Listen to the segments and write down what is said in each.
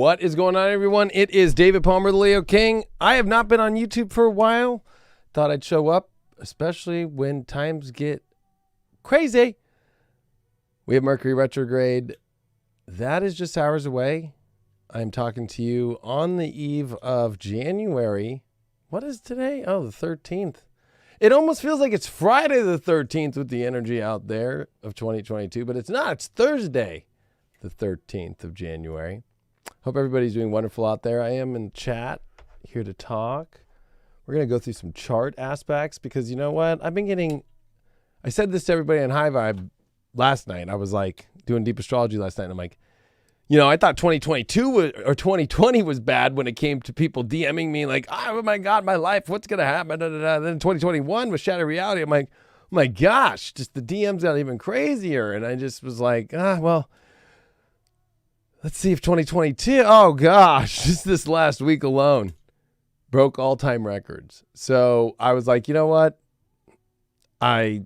What is going on, everyone? It is David Palmer, the Leo King. I have not been on YouTube for a while. Thought I'd show up, especially when times get crazy. We have Mercury Retrograde. That is just hours away. I'm talking to you on the eve of January. What is today? Oh, the 13th. It almost feels like it's Friday the 13th with the energy out there of 2022, but it's not. It's Thursday, the 13th of January. Hope everybody's doing wonderful out there. I am in chat, here to talk. We're going to go through some chart aspects because you know what? I said this to everybody on High Vibe last night. I was like doing deep astrology last night. And I'm like, you know, I thought 2020 was bad when it came to people DMing me like, oh my God, my life, what's going to happen? Da, da, da. Then 2021 was shattered reality. I'm like, oh my gosh, just the DMs got even crazier. And I just was like, well, let's see if 2022, oh gosh, just this last week alone broke all-time records. So I was like, you know what? I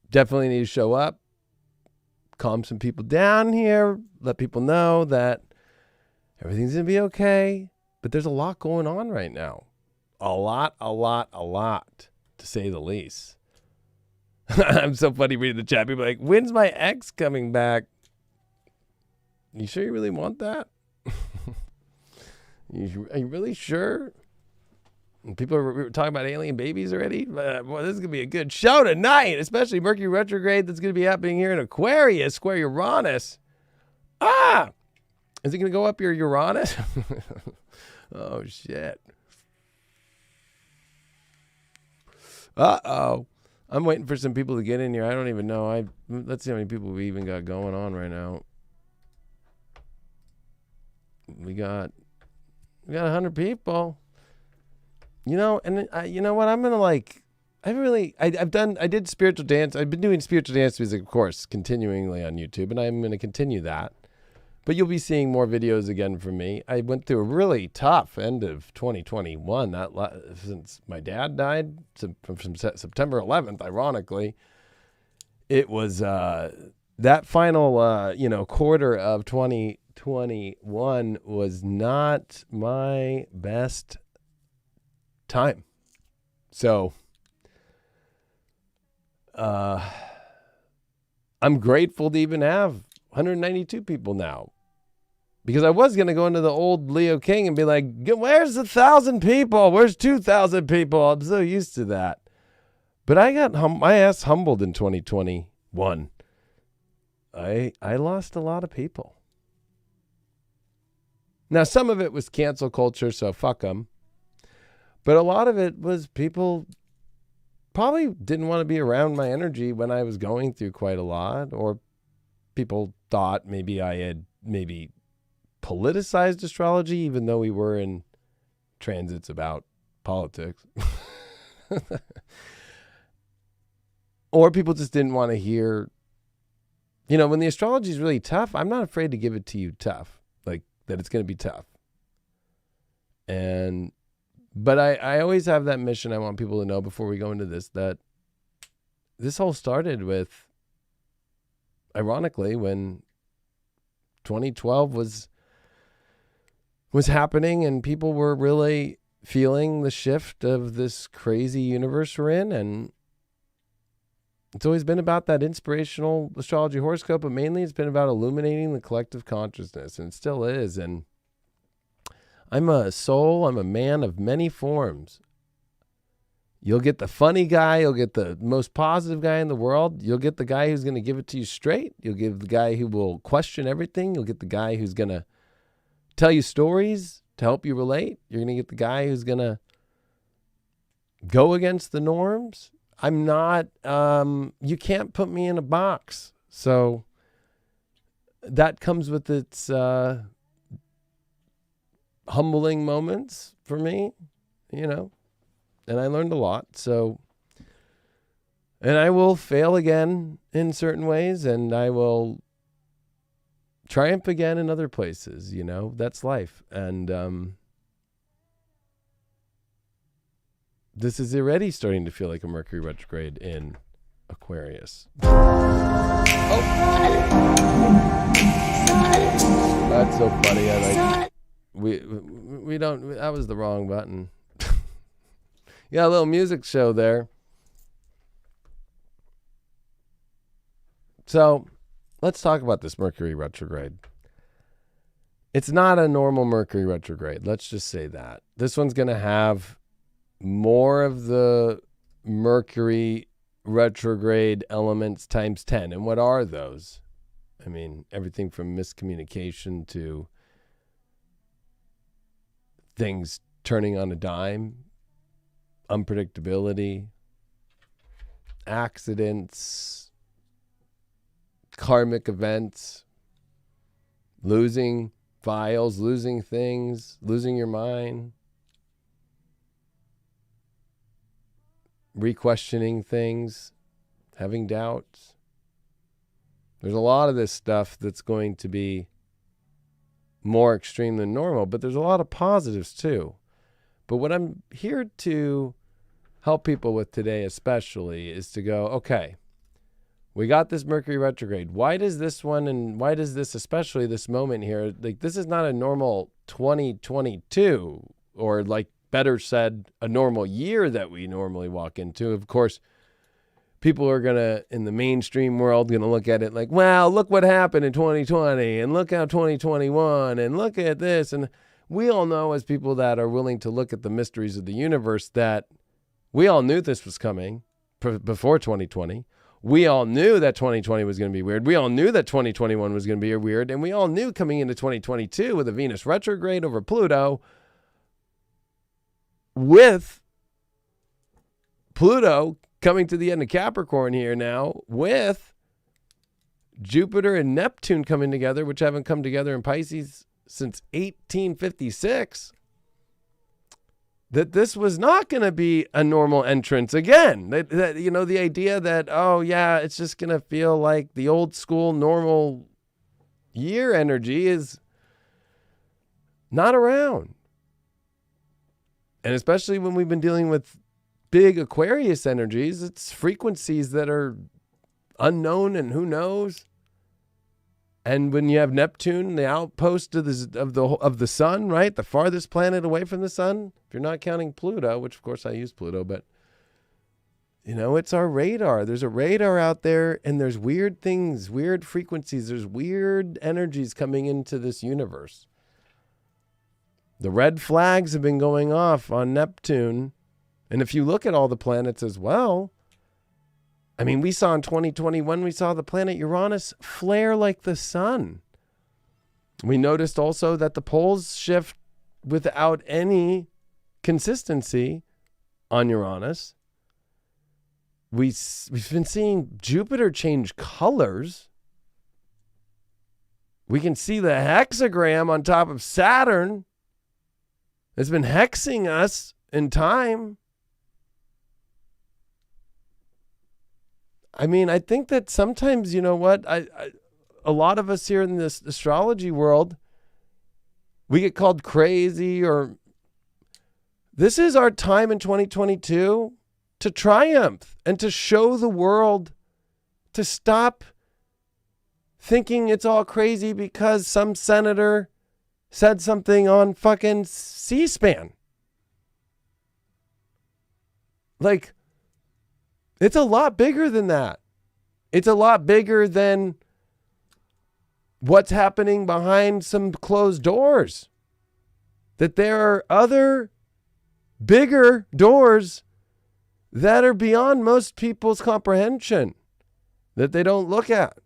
definitely need to show up, calm some people down here, let people know that everything's going to be okay. But there's a lot going on right now. A lot, to say the least. I'm so funny reading the chat. People are like, when's my ex coming back? You sure you really want that? Are you really sure? And people are talking about alien babies already. Boy, this is going to be a good show tonight, especially Mercury Retrograde that's going to be happening here in Aquarius, square Uranus. Is it going to go up your Uranus? Oh, shit. Uh-oh. I'm waiting for some people to get in here. I don't even know. Let's see how many people we even got going on right now. We got 100 people. You know, and you know what? I'm gonna I did spiritual dance. I've been doing spiritual dance music, of course, continually on YouTube, and I'm gonna continue that. But you'll be seeing more videos again from me. I went through a really tough end of 2021. Since my dad died from September 11th, ironically, it was that final quarter of 2021 was not my best time. So I'm grateful to even have 192 people now, because I was going to go into the old Leo King and be like, where's 1,000 people? Where's 2,000 people? I'm so used to that. But I got my ass humbled in 2021. I lost a lot of people. Now, some of it was cancel culture, so fuck them. But a lot of it was people probably didn't want to be around my energy when I was going through quite a lot, or people thought maybe I had politicized astrology, even though we were in transits about politics. Or people just didn't want to hear, when the astrology is really tough, I'm not afraid to give it to you tough, like that it's going to be tough. But I always have that mission. I want people to know before we go into this, that this all started with, ironically, when 2012 was happening and people were really feeling the shift of this crazy universe we're in. And it's always been about that inspirational astrology horoscope, but mainly it's been about illuminating the collective consciousness, and it still is. And I'm a soul. I'm a man of many forms. You'll get the funny guy. You'll get the most positive guy in the world. You'll get the guy who's going to give it to you straight. You'll get the guy who will question everything. You'll get the guy who's going to tell you stories to help you relate. You're going to get the guy who's going to go against the norms. I'm not, you can't put me in a box. So that comes with its humbling moments for me, and I learned a lot. So, and I will fail again in certain ways, and I will triumph again in other places. That's life. And this is already starting to feel like a Mercury retrograde in Aquarius. Oh, that's so funny. we don't. That was the wrong button. You got a little music show there. So let's talk about this Mercury retrograde. It's not a normal Mercury retrograde. Let's just say that. This one's going to have more of the Mercury retrograde elements times 10. And what are those? I mean, everything from miscommunication to things turning on a dime, unpredictability, accidents, karmic events, losing files, losing things, losing your mind, re-questioning things, having doubts. There's a lot of this stuff that's going to be more extreme than normal, but there's a lot of positives too. But what I'm here to help people with today especially is to go, okay, we got this Mercury retrograde. Why does this one, and why does this, especially this moment here, like this is not a normal 2022, or like better said, a normal year that we normally walk into. Of course, people are going to, in the mainstream world, going to look at it like, wow, look what happened in 2020, and look how 2021, and look at this. And we all know, as people that are willing to look at the mysteries of the universe, that we all knew this was coming before 2020. We all knew that 2020 was going to be weird. We all knew that 2021 was going to be weird. And we all knew coming into 2022 with a Venus retrograde over Pluto, with Pluto coming to the end of Capricorn here now, with Jupiter and Neptune coming together, which haven't come together in Pisces since 1856, that this was not going to be a normal entrance again. That, you know, the idea that, oh, yeah, it's just going to feel like the old school normal year energy is not around. And especially when we've been dealing with big Aquarius energies, it's frequencies that are unknown and who knows. And when you have Neptune, the outpost of the sun, right? The farthest planet away from the sun, if you're not counting Pluto, which of course I use Pluto, but you know, it's our radar. There's a radar out there, and there's weird things, weird frequencies. There's weird energies coming into this universe. The red flags have been going off on Neptune. And if you look at all the planets as well, I mean, we saw in 2021, we saw the planet Uranus flare like the sun. We noticed also that the poles shift without any consistency on Uranus. We've been seeing Jupiter change colors. We can see the hexagram on top of Saturn. It's been hexing us in time. I mean, I think that sometimes, you know what, a lot of us here in this astrology world, we get called crazy, or this is our time in 2022 to triumph and to show the world to stop thinking it's all crazy because some senator said something on fucking C-SPAN. Like, it's a lot bigger than that. It's a lot bigger than what's happening behind some closed doors. That there are other bigger doors that are beyond most people's comprehension, that they don't look at.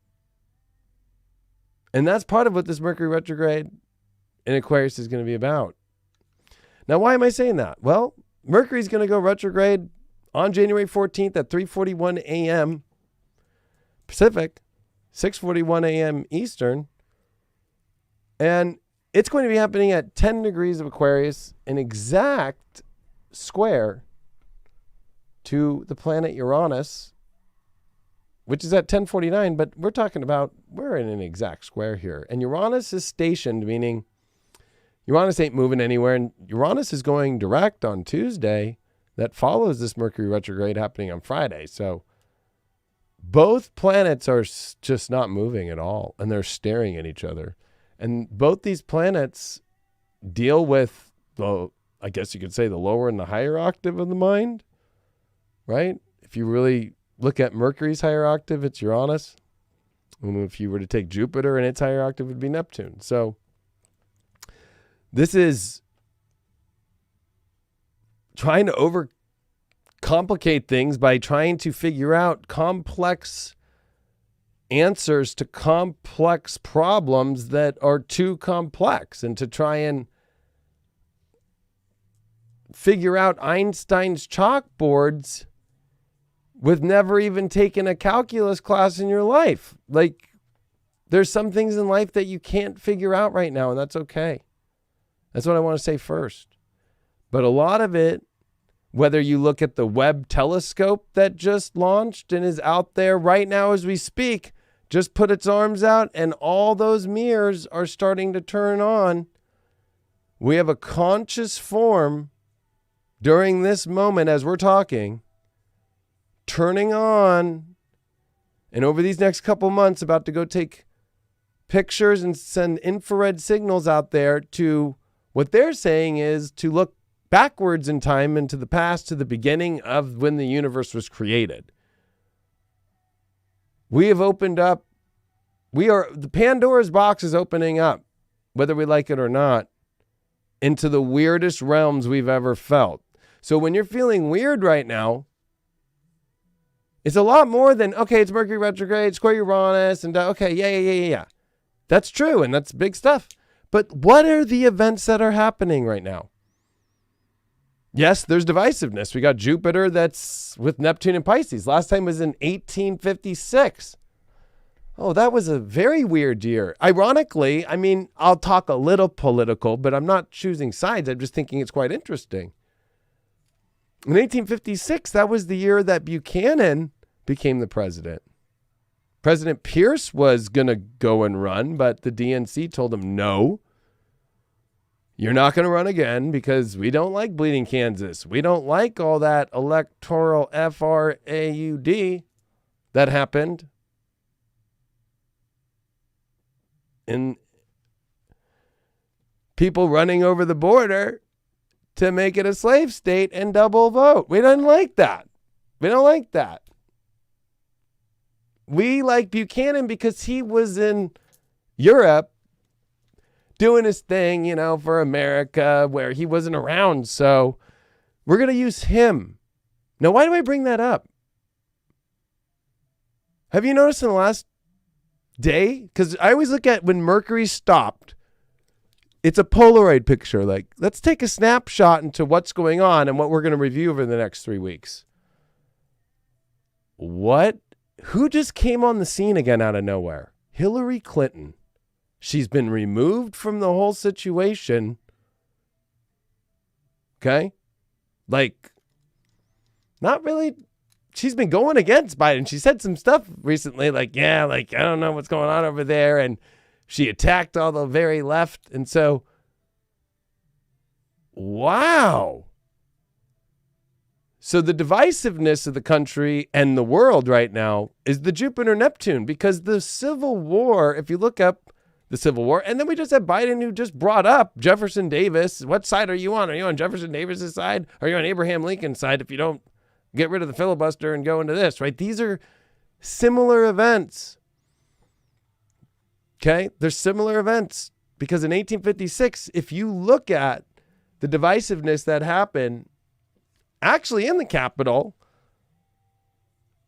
And that's part of what this Mercury retrograde in Aquarius is going to be about. Now, why am I saying that? Well, Mercury's going to go retrograde on January 14th at 3:41 a.m. Pacific, 6:41 a.m. Eastern. And it's going to be happening at 10 degrees of Aquarius, an exact square to the planet Uranus, which is at 10:49. But we're in an exact square here. And Uranus is stationed, meaning Uranus ain't moving anywhere. And Uranus is going direct on Tuesday. That follows this Mercury retrograde happening on Friday. So both planets are just not moving at all, and they're staring at each other. And both these planets deal with I guess you could say the lower and the higher octave of the mind, right? If you really look at Mercury's higher octave, it's Uranus. And if you were to take Jupiter and its higher octave, it would be Neptune. So this is trying to overcomplicate things by trying to figure out complex answers to complex problems that are too complex, and to try and figure out Einstein's chalkboards with never even taking a calculus class in your life. Like, there's some things in life that you can't figure out right now, and that's okay. That's what I want to say first. But a lot of it, whether you look at the Webb telescope that just launched and is out there right now as we speak, just put its arms out and all those mirrors are starting to turn on. We have a conscious form during this moment as we're talking, turning on, and over these next couple months about to go take pictures and send infrared signals out there to what they're saying is to look backwards in time into the past, to the beginning of when the universe was created. We have opened up, the Pandora's box is opening up, whether we like it or not, into the weirdest realms we've ever felt. So when you're feeling weird right now, it's a lot more than, okay, it's Mercury retrograde, square Uranus, and okay, yeah. That's true, and that's big stuff. But what are the events that are happening right now? Yes, there's divisiveness. We got Jupiter that's with Neptune and Pisces. Last time was in 1856. Oh, that was a very weird year. Ironically, I mean, I'll talk a little political, but I'm not choosing sides. I'm just thinking it's quite interesting. In 1856, that was the year that Buchanan became the president. President Pierce was going to go and run, but the DNC told him, no, you're not going to run again because we don't like Bleeding Kansas. We don't like all that electoral FRAUD that happened in people running over the border to make it a slave state and double vote. We don't like that. We don't like that. We like Buchanan because he was in Europe doing his thing, for America where he wasn't around. So we're going to use him. Now, why do I bring that up? Have you noticed in the last day? Because I always look at when Mercury stopped, it's a Polaroid picture. Like, let's take a snapshot into what's going on and what we're going to review over the next 3 weeks. Who just came on the scene again out of nowhere? Hillary Clinton. She's been removed from the whole situation. Okay? Like, not really. She's been going against Biden. She said some stuff recently like, I don't know what's going on over there. And she attacked all the very left. And so, wow. So the divisiveness of the country and the world right now is the Jupiter-Neptune, because the Civil War, if you look up the Civil War, and then we just had Biden who just brought up Jefferson Davis. What side are you on? Are you on Jefferson Davis's side? Are you on Abraham Lincoln's side if you don't get rid of the filibuster and go into this, right? These are similar events. Okay? They're similar events because in 1856, if you look at the divisiveness that happened actually in the Capitol,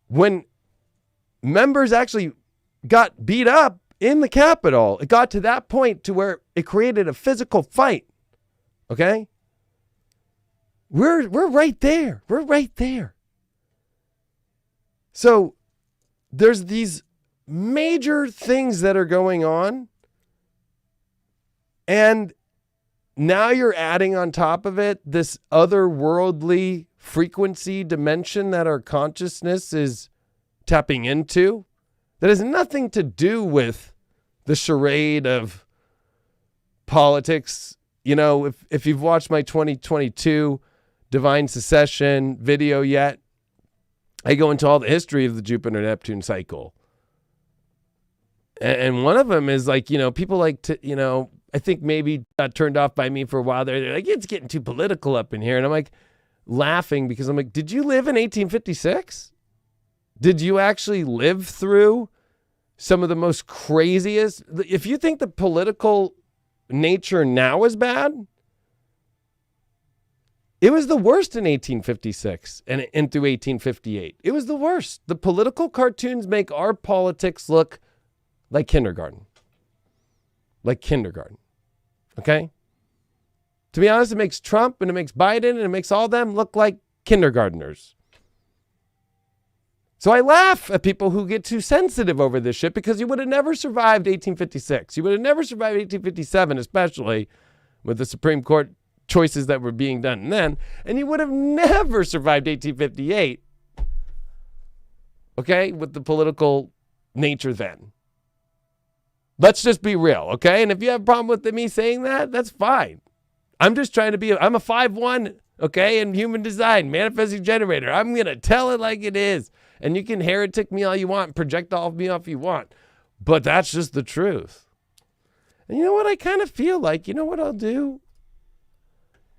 when members actually got beat up in the Capitol, it got to that point to where it created a physical fight. Okay? We're right there. We're right there. So there's these major things that are going on, and now you're adding on top of it this otherworldly frequency dimension that our consciousness is tapping into that has nothing to do with the charade of politics. If you've watched my 2022 Divine Secession video yet, I go into all the history of the Jupiter-Neptune cycle. And one of them is like, people like to, I think maybe got turned off by me for a while. They're like, it's getting too political up in here. And I'm like laughing because I'm like, did you live in 1856? Did you actually live through some of the most craziest? If you think the political nature now is bad, it was the worst in 1856 and through 1858. It was the worst. The political cartoons make our politics look like kindergarten. Like kindergarten. Okay? To be honest, it makes Trump and it makes Biden and it makes all them look like kindergartners. So I laugh at people who get too sensitive over this shit because you would have never survived 1856. You would have never survived 1857, especially with the Supreme Court choices that were being done then. And you would have never survived 1858, okay, with the political nature then. Let's just be real, okay? And if you have a problem with me saying that, that's fine. I'm just trying to be, I'm a 5-1, okay, in human design, manifesting generator. I'm going to tell it like it is. And you can heretic me all you want and project all of me off you want. But that's just the truth. And you know what? I kind of feel like, you know what I'll do?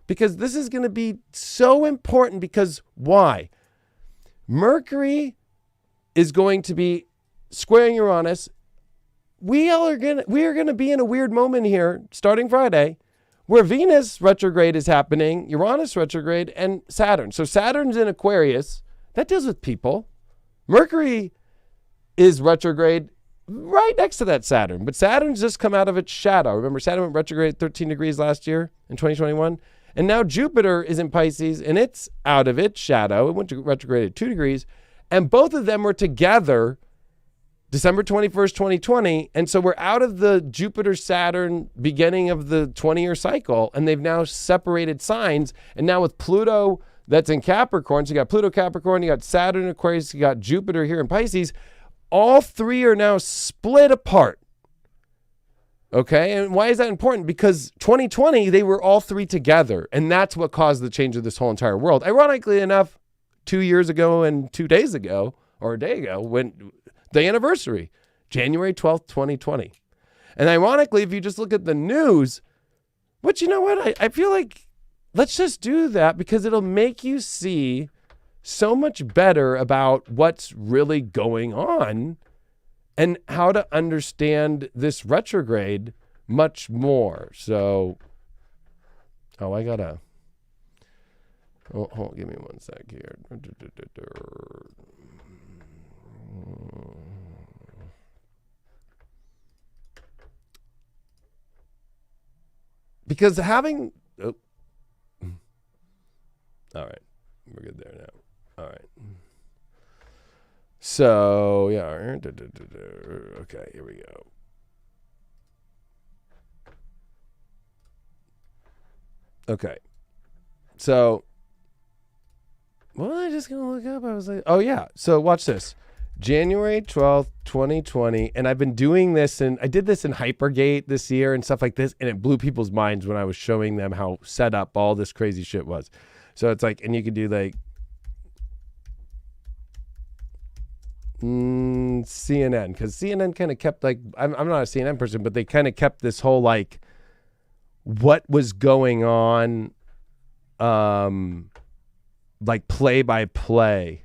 Because this is going to be so important because why? Mercury is going to be squaring Uranus. We are going to be in a weird moment here starting Friday where Venus retrograde is happening, Uranus retrograde, and Saturn. So Saturn's in Aquarius. That deals with people. Mercury is retrograde right next to that Saturn, but Saturn's just come out of its shadow. Remember, Saturn went retrograde 13 degrees last year in 2021, and now Jupiter is in Pisces, and it's out of its shadow. It went to retrograde at 2 degrees, and both of them were together December 21st, 2020, and so we're out of the Jupiter-Saturn beginning of the 20-year cycle, and they've now separated signs, and now with Pluto that's in Capricorn. So you got Pluto Capricorn, you got Saturn Aquarius, you got Jupiter here in Pisces. All three are now split apart. Okay, and why is that important? Because 2020, they were all three together, and that's what caused the change of this whole entire world. Ironically enough, 2 years ago and 2 days ago, or a day ago, when the anniversary, January 12th, 2020. And ironically, if you just look at the news, but you know what? I feel like let's just do that because it'll make you see so much better about what's really going on and how to understand this retrograde much more. So, I gotta, give me one sec here. Because having, all right, we're good there now. All right. So, yeah. Okay, here we go. Okay. So, what was I just going to look up? I was like, oh, yeah. So, watch this. January 12th, 2020. And I've been doing this, and I did this in Hypergate this year and stuff like this. And it blew people's minds when I was showing them how set up all this crazy shit was. So it's like, and you could do like CNN, because CNN kind of kept like, I'm not a CNN person, but they kind of kept this whole like what was going on, like play by play.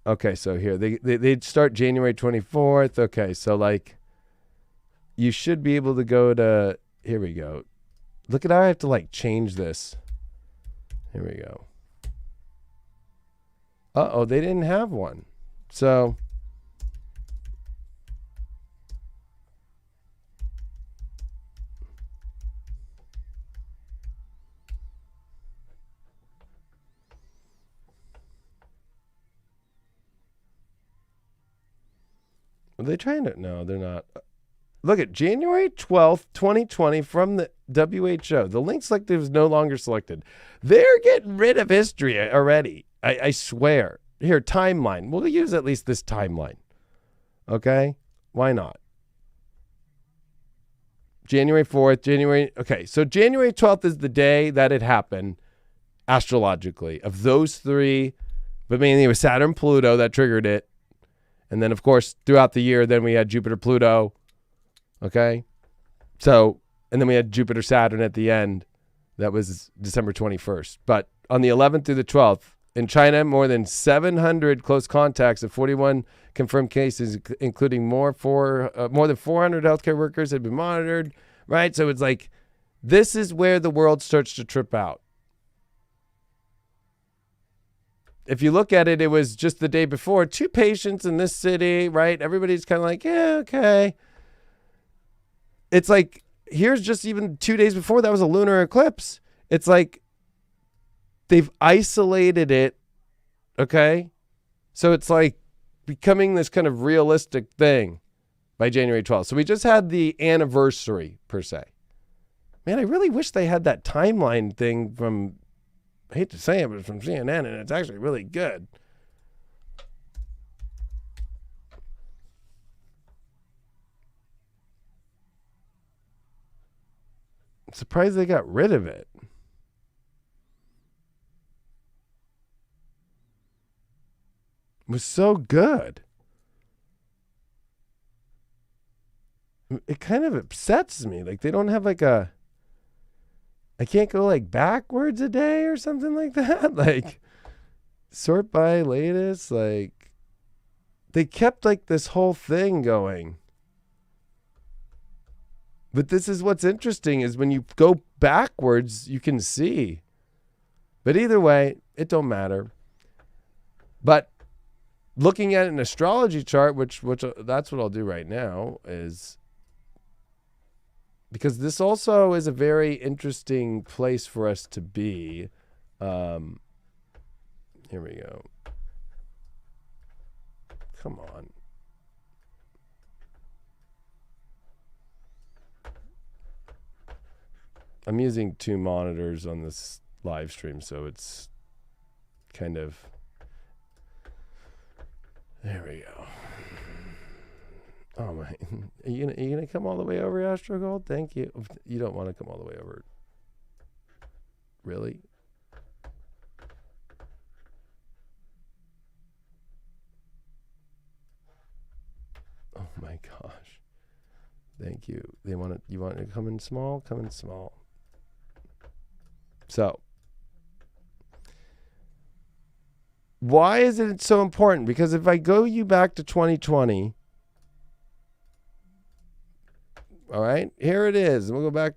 Okay, so here they'd start January 24th. Okay, so like you should be able to go to. Here we go. Look at how I have to like change this. Here we go. Uh-oh, they didn't have one. So are they trying to? No, they're not. Look at January 12th, 2020 from the WHO. The link selected is no longer selected. They're getting rid of history already. I swear. Here, timeline. We'll use at least this timeline. Okay? Why not? January 4th, okay, so January 12th is the day that it happened astrologically. Of those three, but mainly it was Saturn, Pluto that triggered it. And then, of course, throughout the year, then we had Jupiter, Pluto. Okay? So, and then we had Jupiter, Saturn at the end. That was December 21st. But on the 11th through the 12th, in China, more than 700 close contacts of 41 confirmed cases, including more than 400 healthcare workers had been monitored, right? So it's like, this is where the world starts to trip out. If you look at it, it was just the day before, 2 patients in this city, right? Everybody's kind of like, yeah, okay. It's like, here's just even 2 days before, that was a lunar eclipse. It's like, they've isolated it, okay? So it's like becoming this kind of realistic thing by January 12th. So we just had the anniversary, per se. Man, I really wish they had that timeline thing from, I hate to say it, but it's from CNN, and it's actually really good. I'm surprised they got rid of it. It was so good. It kind of upsets me. Like, they don't have like a, I can't go like backwards a day or something like that. Like, sort by latest. Like, they kept like this whole thing going. But this is what's interesting, is when you go backwards, you can see. But either way, it don't matter. But looking at an astrology chart, which that's what I'll do right now, is because this also is a very interesting place for us to be. Here we go. Come on. I'm using 2 monitors on this live stream, so it's kind of, there we go. Oh my, are you gonna come all the way over, Astro Gold? Thank you. You don't want to come all the way over. Really? Oh my gosh. Thank you. You want to come in small? Come in small. So, why is it so important? Because if I go you back to 2020, all right, here it is. And we'll go back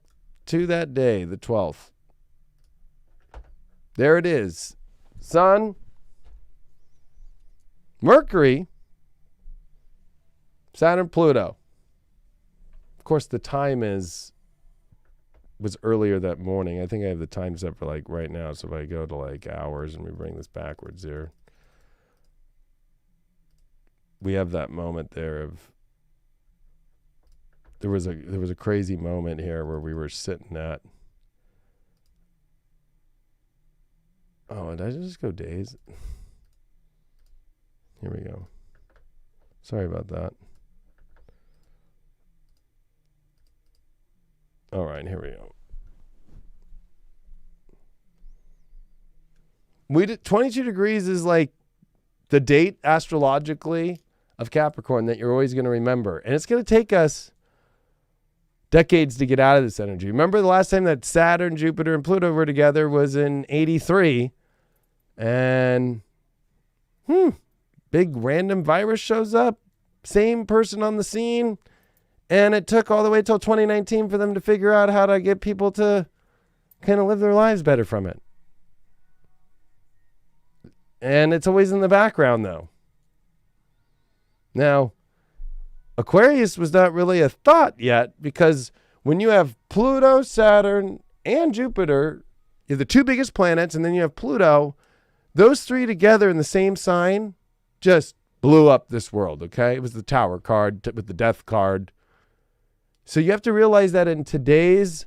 to that day, the 12th. There it is. Sun, Mercury, Saturn, Pluto. Of course, the time was earlier that morning. I think I have the time set for like right now. So if I go to like hours and we bring this backwards here, we have that moment there of, there was a crazy moment here where we were sitting at, oh, did I just go days? Here we go. Sorry about that. All right, here we go. We did 22 degrees is like the date astrologically of Capricorn that you're always going to remember. And it's going to take us decades to get out of this energy. Remember the last time that Saturn, Jupiter, and Pluto were together was in 83. And big random virus shows up. Same person on the scene. And it took all the way till 2019 for them to figure out how to get people to kind of live their lives better from it. And it's always in the background, though. Now, Aquarius was not really a thought yet, because when you have Pluto, Saturn, and Jupiter, you're the 2 biggest planets, and then you have Pluto, those 3 together in the same sign just blew up this world, okay? It was the Tower card with the Death card. So you have to realize that in today's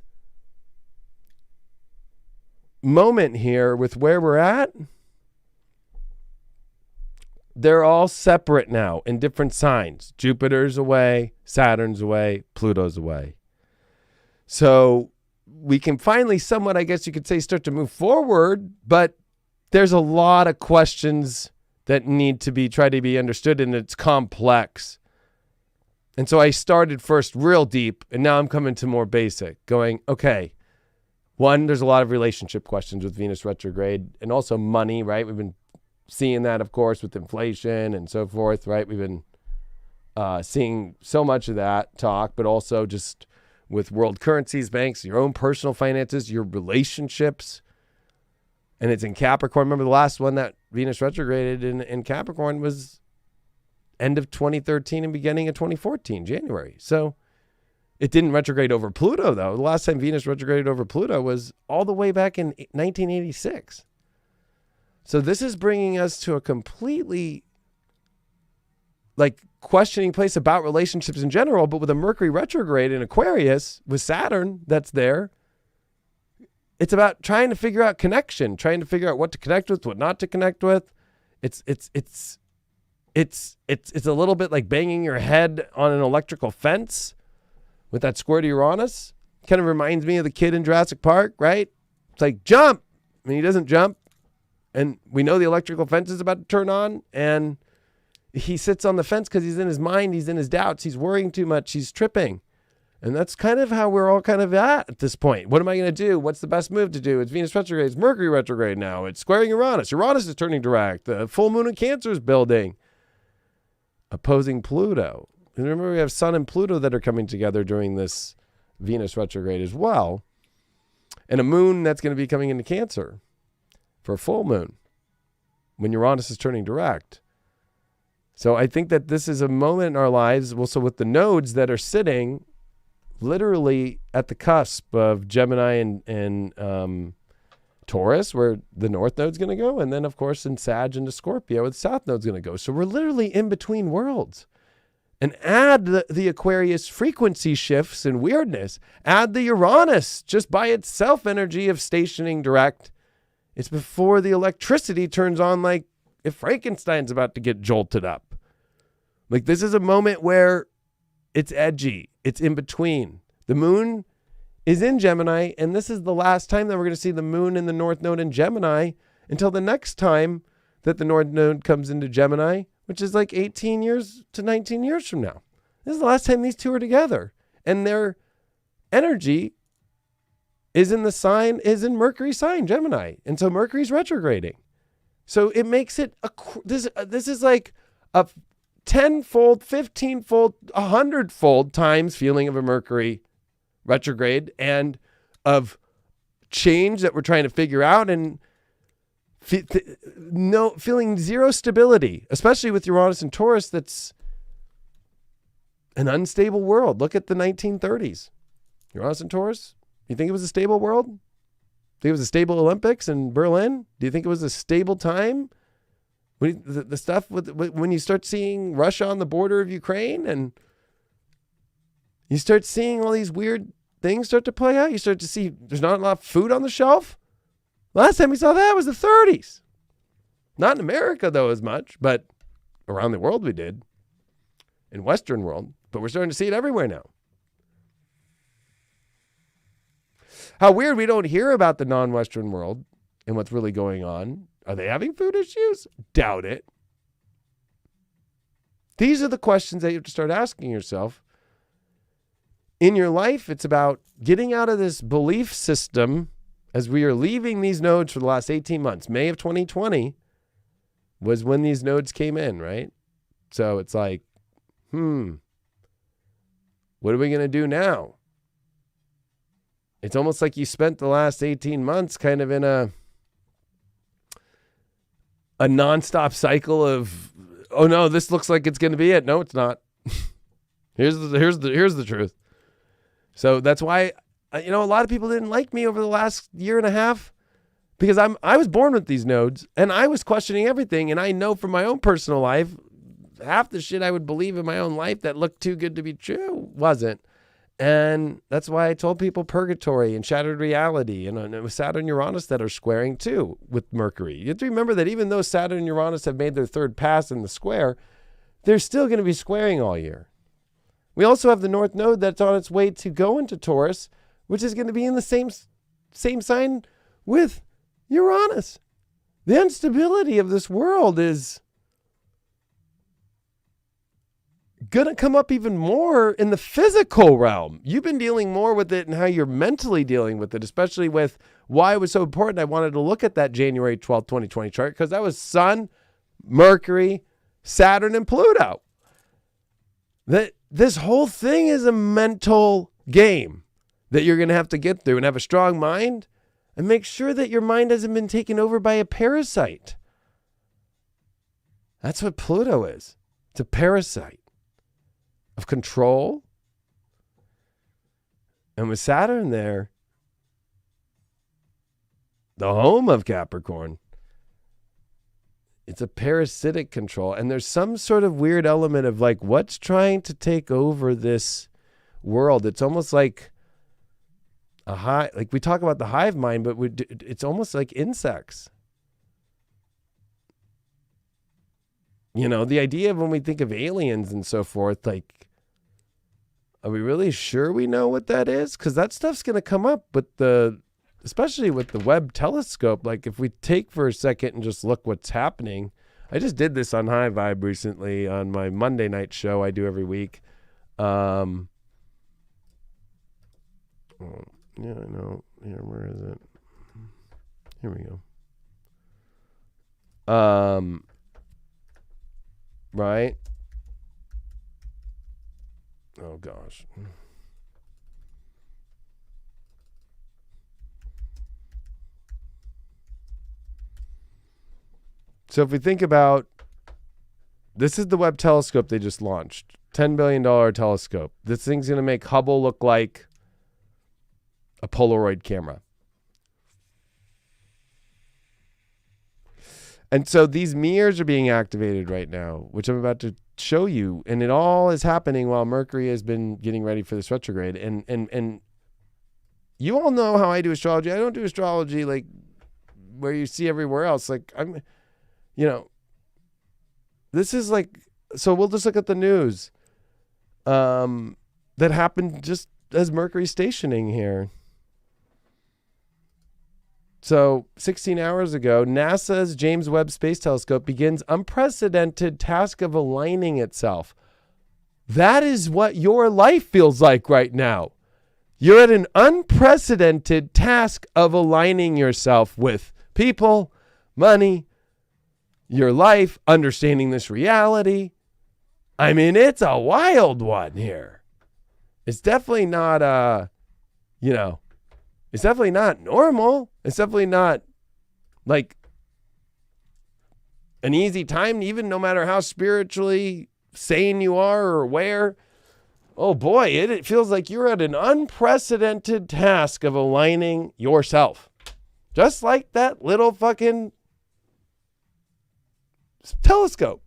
moment here with where we're at, they're all separate now in different signs. Jupiter's away, Saturn's away, Pluto's away. So we can finally somewhat, I guess you could say, start to move forward, but there's a lot of questions that need to be tried to be understood, and it's complex. And so I started first real deep, and now I'm coming to more basic, going, okay, one, there's a lot of relationship questions with Venus retrograde, and also money, right? We've been seeing that, of course, with inflation and so forth, right? We've been seeing so much of that talk, but also just with world currencies, banks, your own personal finances, your relationships. And it's in Capricorn. Remember the last one that Venus retrograded in Capricorn was end of 2013 and beginning of 2014, January. So it didn't retrograde over Pluto, though. The last time Venus retrograded over Pluto was all the way back in 1986. So this is bringing us to a completely questioning place about relationships in general, but with a Mercury retrograde in Aquarius with Saturn that's there, it's about trying to figure out connection, trying to figure out what to connect with, what not to connect with. It's a little bit like banging your head on an electrical fence with that square to Uranus. Kind of reminds me of the kid in Jurassic Park, right? It's like, jump! And he doesn't jump. And we know the electrical fence is about to turn on, and he sits on the fence because he's in his mind, he's in his doubts, he's worrying too much, he's tripping. And that's kind of how we're all kind of at this point. What am I going to do? What's the best move to do? It's Venus retrograde. It's Mercury retrograde now. It's squaring Uranus. Uranus is turning direct. The full moon in Cancer is building, opposing Pluto. And remember, we have Sun and Pluto that are coming together during this Venus retrograde as well. And a moon that's going to be coming into Cancer for a full moon when Uranus is turning direct. So I think that this is a moment in our lives, also with the nodes that are sitting literally at the cusp of Gemini and Taurus, where the North Node's going to go, and then, of course, in Sag into Scorpio, where the South Node's going to go. So we're literally in between worlds. And add the Aquarius frequency shifts and weirdness. Add the Uranus just by itself energy of stationing direct. It's before the electricity turns on, like if Frankenstein's about to get jolted up. Like, this is a moment where it's edgy. It's in between. The moon is in Gemini, and this is the last time that we're going to see the moon in the North Node in Gemini until the next time that the North Node comes into Gemini, which is like 18 years to 19 years from now. This is the last time these two are together. And their energy is in in Mercury sign, Gemini. And so Mercury's retrograding. So it makes it, this is like a 10-fold, 15-fold, 100-fold times feeling of a Mercury retrograde and of change that we're trying to figure out, and feeling zero stability, especially with Uranus and Taurus. That's an unstable world. Look at the 1930s. Uranus and Taurus. You think it was a stable world? Think it was a stable Olympics in Berlin? Do you think it was a stable time? The stuff when you start seeing Russia on the border of Ukraine, and you start seeing all these weird things start to play out. You start to see there's not a lot of food on the shelf. Last time we saw that was the 30s. Not in America, though, as much, but around the world we did. In Western world. But we're starting to see it everywhere now. How weird we don't hear about the non-Western world and what's really going on. Are they having food issues? Doubt it. These are the questions that you have to start asking yourself. In your life, it's about getting out of this belief system as we are leaving these nodes for the last 18 months. May of 2020 was when these nodes came in, right? So it's like, what are we going to do now? It's almost like you spent the last 18 months kind of in a nonstop cycle of, oh no, this looks like it's going to be it. No, it's not. Here's the truth. So that's why, a lot of people didn't like me over the last year and a half, because I was born with these nodes and I was questioning everything. And I know from my own personal life, half the shit I would believe in my own life that looked too good to be true wasn't. And that's why I told people Purgatory and Shattered Reality, and it was Saturn and Uranus that are squaring too with Mercury. You have to remember that even though Saturn and Uranus have made their third pass in the square, they're still going to be squaring all year. We also have the North Node that's on its way to go into Taurus, which is going to be in the same sign with Uranus. The instability of this world is going to come up even more in the physical realm. You've been dealing more with it and how you're mentally dealing with it, especially with why it was so important. I wanted to look at that January 12th, 2020 chart because that was Sun, Mercury, Saturn, and Pluto. This whole thing is a mental game that you're going to have to get through and have a strong mind and make sure that your mind hasn't been taken over by a parasite. That's what Pluto is. It's a parasite of control. And with Saturn there, the home of Capricorn, it's a parasitic control. And there's some sort of weird element of like, what's trying to take over this world? It's almost like like we talk about the hive mind, but it's almost like insects. You know, the idea of when we think of aliens and so forth, like, are we really sure we know what that is? Because that stuff's going to come up with especially with the Webb telescope. Like, if we take for a second and just look what's happening. I just did this on High Vibe recently on my Monday night show I do every week. Yeah, I know. Here, where is it? Here we go. Right? Oh, gosh. So if we think about, this is the Webb telescope they just launched. $10 billion telescope. This thing's going to make Hubble look like a Polaroid camera. And so these mirrors are being activated right now, which I'm about to show you. And it all is happening while Mercury has been getting ready for this retrograde. And you all know how I do astrology. I don't do astrology like where you see everywhere else. Like this is like, so we'll just look at the news that happened just as Mercury's stationing here. So 16 hours ago, NASA's James Webb Space Telescope begins unprecedented task of aligning itself. That is what your life feels like right now. You're at an unprecedented task of aligning yourself with people, money, your life, understanding this reality. I mean, it's a wild one here. It's definitely not, it's definitely not normal. It's definitely not like an easy time, even no matter how spiritually sane you are or aware. Oh boy, it feels like you're at an unprecedented task of aligning yourself. Just like that little fucking telescope.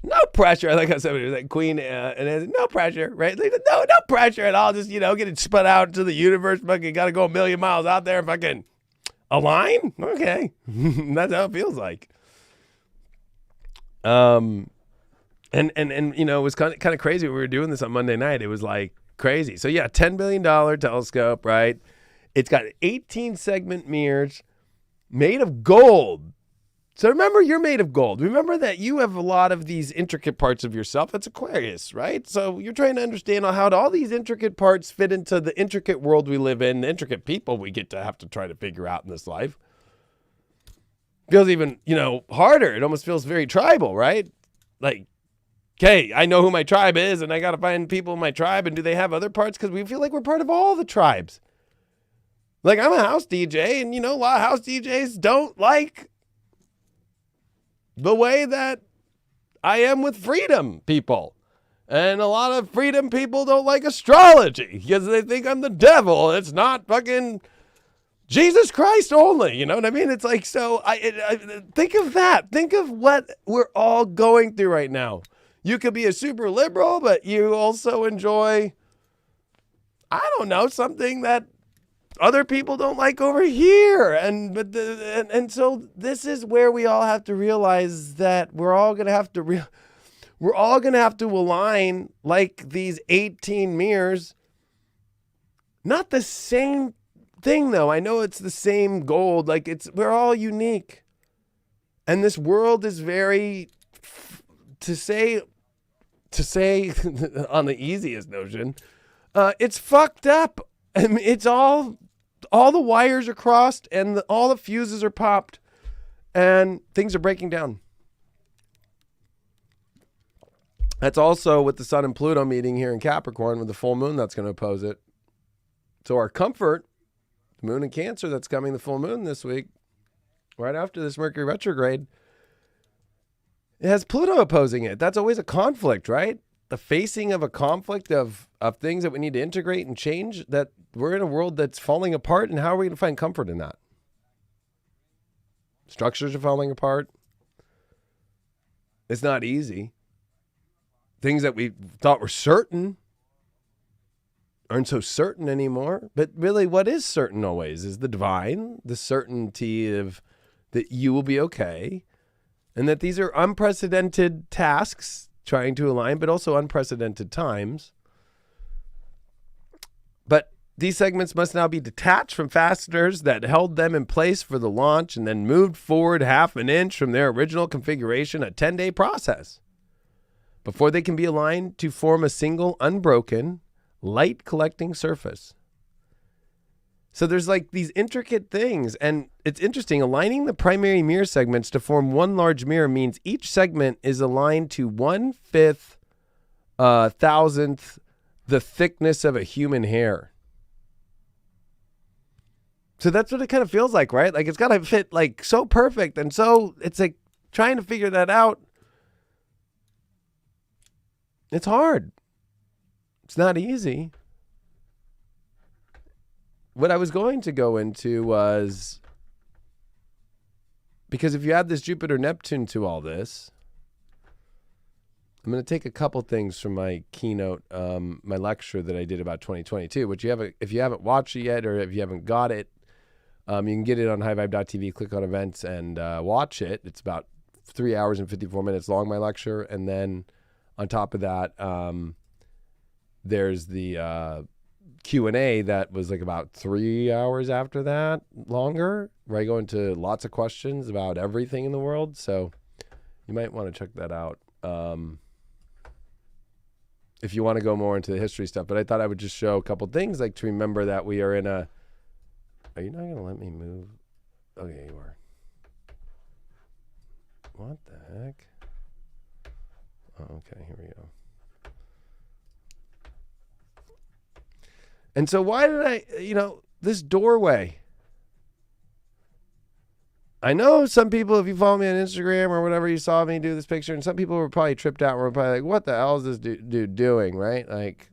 No pressure. Like I said, it was like Queen, and it no pressure, right? Like, no pressure at all. Just, get it spun out into the universe. Fucking got to go a million miles out there. Fucking align. Okay. That's how it feels like. And it was kind of crazy. We were doing this on Monday night. It was like crazy. So yeah, $10 billion telescope, right? It's got 18 segment mirrors made of gold. So remember, you're made of gold. Remember that you have a lot of these intricate parts of yourself. It's Aquarius, right? So you're trying to understand how all these intricate parts fit into the intricate world we live in, the intricate people we get to have to try to figure out in this life. Feels even, harder. It almost feels very tribal, right? Like, okay, I know who my tribe is, and I got to find people in my tribe, and do they have other parts? Because we feel like we're part of all the tribes. Like, I'm a house DJ, and a lot of house DJs don't like the way that I am with freedom people. And a lot of freedom people don't like astrology because they think I'm the devil. It's not fucking Jesus Christ only. You know what I mean? It's like, so I think of that. Think of what we're all going through right now. You could be a super liberal, but you also enjoy, I don't know, something that other people don't like over here. And so this is where we all have to realize that we're all going to have to align like these 18 mirrors. Not the same thing though. I know it's the same gold. Like we're all unique. And this world is very, to say on the easiest notion, it's fucked up. I mean, it's all the wires are crossed and all the fuses are popped and things are breaking down. That's also with the Sun and Pluto meeting here in Capricorn with the full moon that's going to oppose it. So our comfort, the moon in Cancer that's coming, the full moon this week, right after this Mercury retrograde, it has Pluto opposing it. That's always a conflict, right? The facing of a conflict of things that we need to integrate and change, that we're in a world that's falling apart, and how are we going to find comfort in that? Structures are falling apart. It's not easy. Things that we thought were certain aren't so certain anymore. But really, what is certain always is the divine, the certainty of that you will be okay, and that these are unprecedented tasks trying to align, but also unprecedented times. But these segments must now be detached from fasteners that held them in place for the launch and then moved forward half an inch from their original configuration, a 10-day process, before they can be aligned to form a single, unbroken, light-collecting surface. So there's like these intricate things, and it's interesting. Aligning the primary mirror segments to form one large mirror means each segment is aligned to 1/5 thousandth the thickness of a human hair. So that's what it kind of feels like, right? Like it's got to fit like so perfect, and so it's like trying to figure that out. It's hard. It's not easy. What I was going to go into was, because if you add this Jupiter-Neptune to all this, I'm going to take a couple things from my keynote, my lecture that I did about 2022, which if you haven't watched it yet, or if you haven't got it, you can get it on highvibe.tv, click on events and watch it. It's about 3 hours and 54 minutes long, my lecture. And then on top of that, there's the Q&A that was like about 3 hours after that, longer, where I go into lots of questions about everything in the world. So you might want to check that out if you want to go more into the history stuff. But I thought I would just show a couple things, like to remember that we are in a... Are you not going to let me move? Okay, you are. What the heck? Oh, okay, here we go. And so why did I, this doorway? I know some people, if you follow me on Instagram or whatever, you saw me do this picture, and some people were probably tripped out and were probably like, what the hell is this dude doing, right? Like,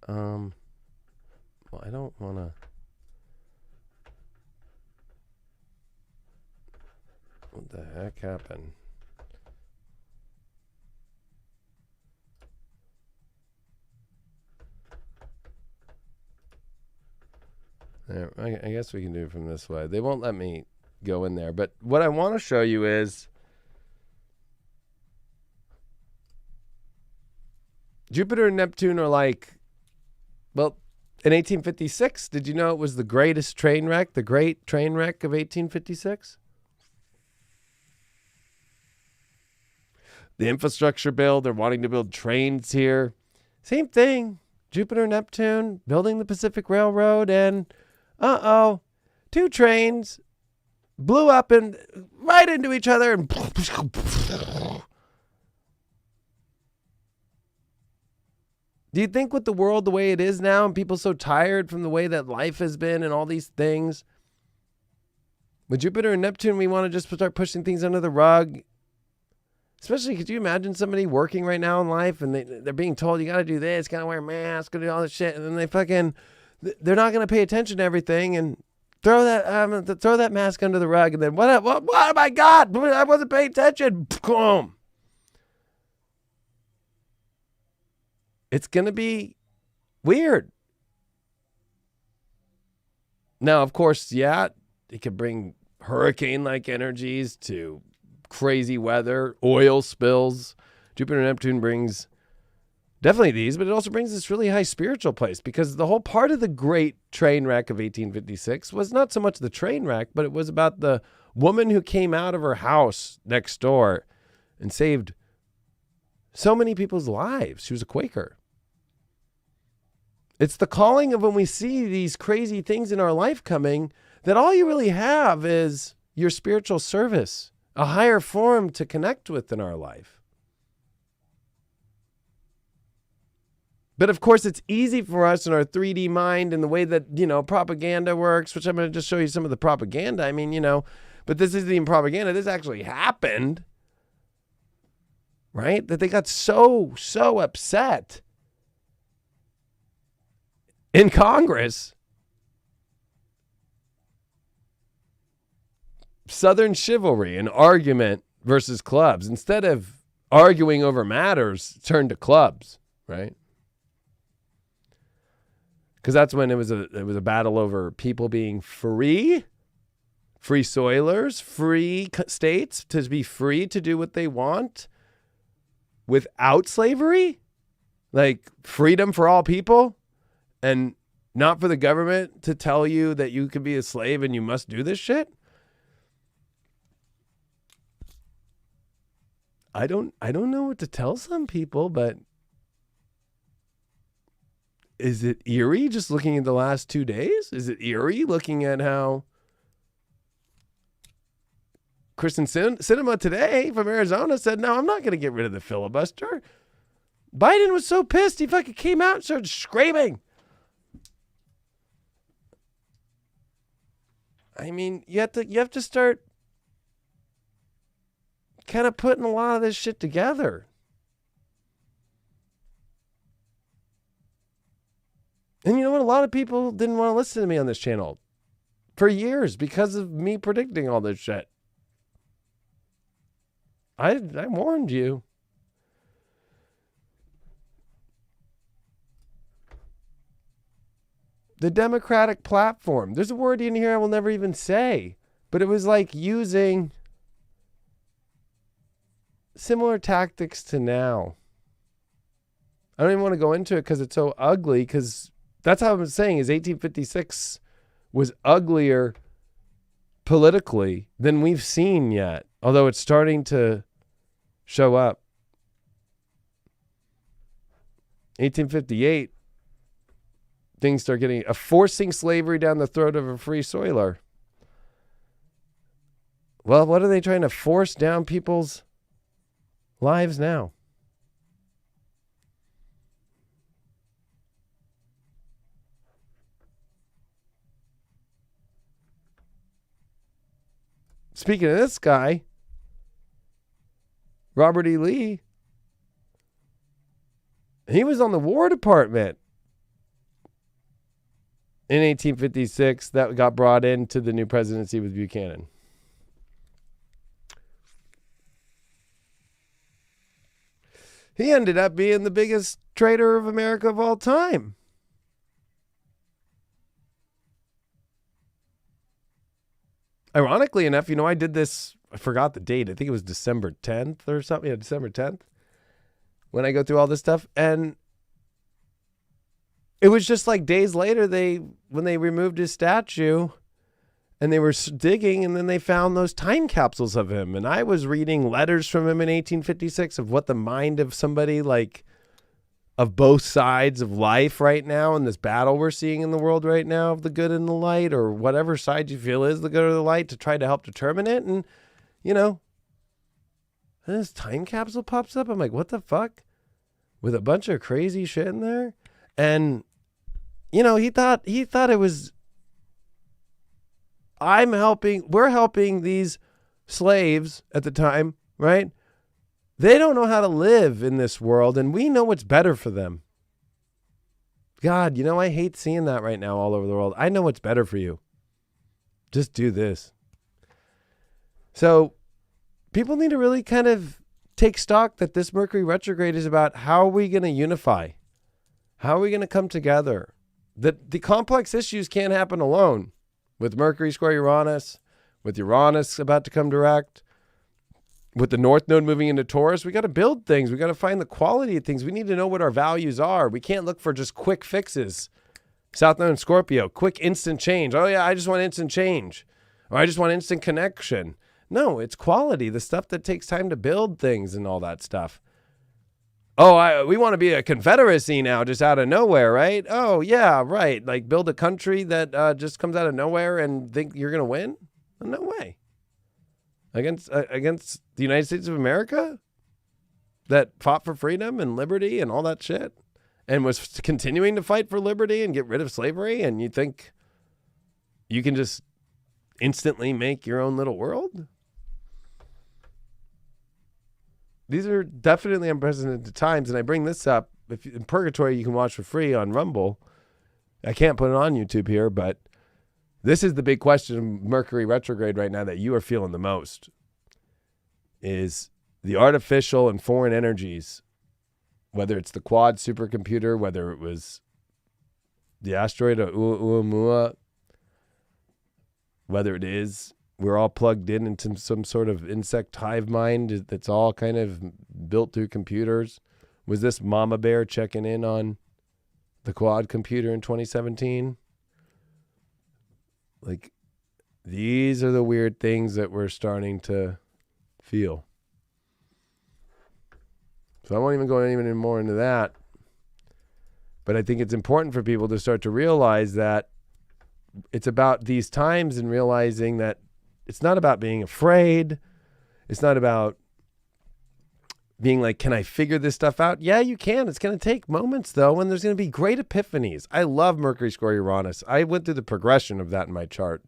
well, I don't want to. What the heck happened? I guess we can do it from this way. They won't let me go in there. But what I want to show you is Jupiter and Neptune are like, well, in 1856, did you know it was the greatest train wreck, the great train wreck of 1856? The infrastructure bill, they're wanting to build trains here. Same thing. Jupiter, Neptune, building the Pacific Railroad, and two trains blew up and right into each other, and do you think with the world the way it is now, and people so tired from the way that life has been and all these things, with Jupiter and Neptune, we want to just start pushing things under the rug? Especially, could you imagine somebody working right now in life and they're being told, you got to do this, got to wear a mask, got to do all this shit, and then they're not going to pay attention to everything and throw that mask under the rug, and then what oh my God, I wasn't paying attention. Boom. It's going to be weird. Now, of course, yeah, it could bring hurricane-like energies to crazy weather, oil spills. Jupiter and Neptune brings Definitely these, but it also brings this really high spiritual place, because the whole part of the great train wreck of 1856 was not so much the train wreck, but it was about the woman who came out of her house next door and saved so many people's lives. She was a Quaker. It's the calling of when we see these crazy things in our life coming, that all you really have is your spiritual service, a higher form to connect with in our life. But of course, it's easy for us in our 3D mind and the way that, propaganda works, which I'm going to just show you some of the propaganda. I mean, but this isn't even propaganda. This actually happened, right? That they got so upset in Congress. Southern chivalry, an argument versus clubs. Instead of arguing over matters, turned to clubs, right? Because that's when it was a battle over people being free soilers, free states to be free to do what they want without slavery, like freedom for all people, and not for the government to tell you that you can be a slave and you must do this shit. I don't know what to tell some people, but is it eerie just looking at the last 2 days? Is it eerie looking at how Kristen Sinema today from Arizona said, no, I'm not going to get rid of the filibuster. Biden was so pissed, he fucking came out and started screaming. I mean, you have to start kind of putting a lot of this shit together. And you know what? A lot of people didn't want to listen to me on this channel for years because of me predicting all this shit. I warned you. The Democratic platform. There's a word in here I will never even say, but it was like using similar tactics to now. I don't even want to go into it because it's so ugly, because that's how I'm saying is 1856 was uglier politically than we've seen yet, although it's starting to show up. 1858, things start getting forcing slavery down the throat of a free soiler. Well, what are they trying to force down people's lives now? Speaking of this guy, Robert E. Lee, he was on the War Department in 1856 that got brought into the new presidency with Buchanan. He ended up being the biggest traitor of America of all time. Ironically enough, I did this, I forgot the date. I think it was December 10th or something. Yeah, December 10th. When I go through all this stuff. And it was just like days later, when they removed his statue and they were digging, and then they found those time capsules of him. And I was reading letters from him in 1856 of what the mind of somebody like of both sides of life right now in this battle we're seeing in the world right now of the good and the light, or whatever side you feel is the good or the light, to try to help determine it. And, and this time capsule pops up. I'm like, what the fuck? With a bunch of crazy shit in there. And, he thought it was, we're helping these slaves at the time, right? They don't know how to live in this world, and we know what's better for them. God, I hate seeing that right now all over the world. I know what's better for you. Just do this. So people need to really kind of take stock that this Mercury retrograde is about how are we going to unify? How are we going to come together? That the complex issues can't happen alone. With Mercury square Uranus, with Uranus about to come direct, with the North Node moving into Taurus, we got to build things. We got to find the quality of things. We need to know what our values are. We can't look for just quick fixes. South Node in Scorpio, quick instant change. Oh yeah, I just want instant change. Or I just want instant connection. No, it's quality, the stuff that takes time to build things and all that stuff. Oh, we want to be a confederacy now, just out of nowhere, right? Oh yeah, right. Like build a country that just comes out of nowhere and think you're going to win? No way. Against the United States of America that fought for freedom and liberty and all that shit and was continuing to fight for liberty and get rid of slavery, and you think you can just instantly make your own little world? These are definitely unprecedented times, and I bring this up. If in Purgatory, you can watch for free on Rumble. I can't put it on YouTube here, but this is the big question of Mercury retrograde right now that you are feeling the most, is the artificial and foreign energies, whether it's the quad supercomputer, whether it was the asteroid Oumuamua, whether it is we're all plugged in into some sort of insect hive mind that's all kind of built through computers. Was this mama bear checking in on the quad computer in 2017? Like, these are the weird things that we're starting to feel. So I won't even go any more into that. But I think it's important for people to start to realize that it's about these times and realizing that it's not about being afraid. It's not about being like, can I figure this stuff out? Yeah, you can. It's going to take moments, though, and there's going to be great epiphanies. I love Mercury square Uranus. I went through the progression of that in my chart.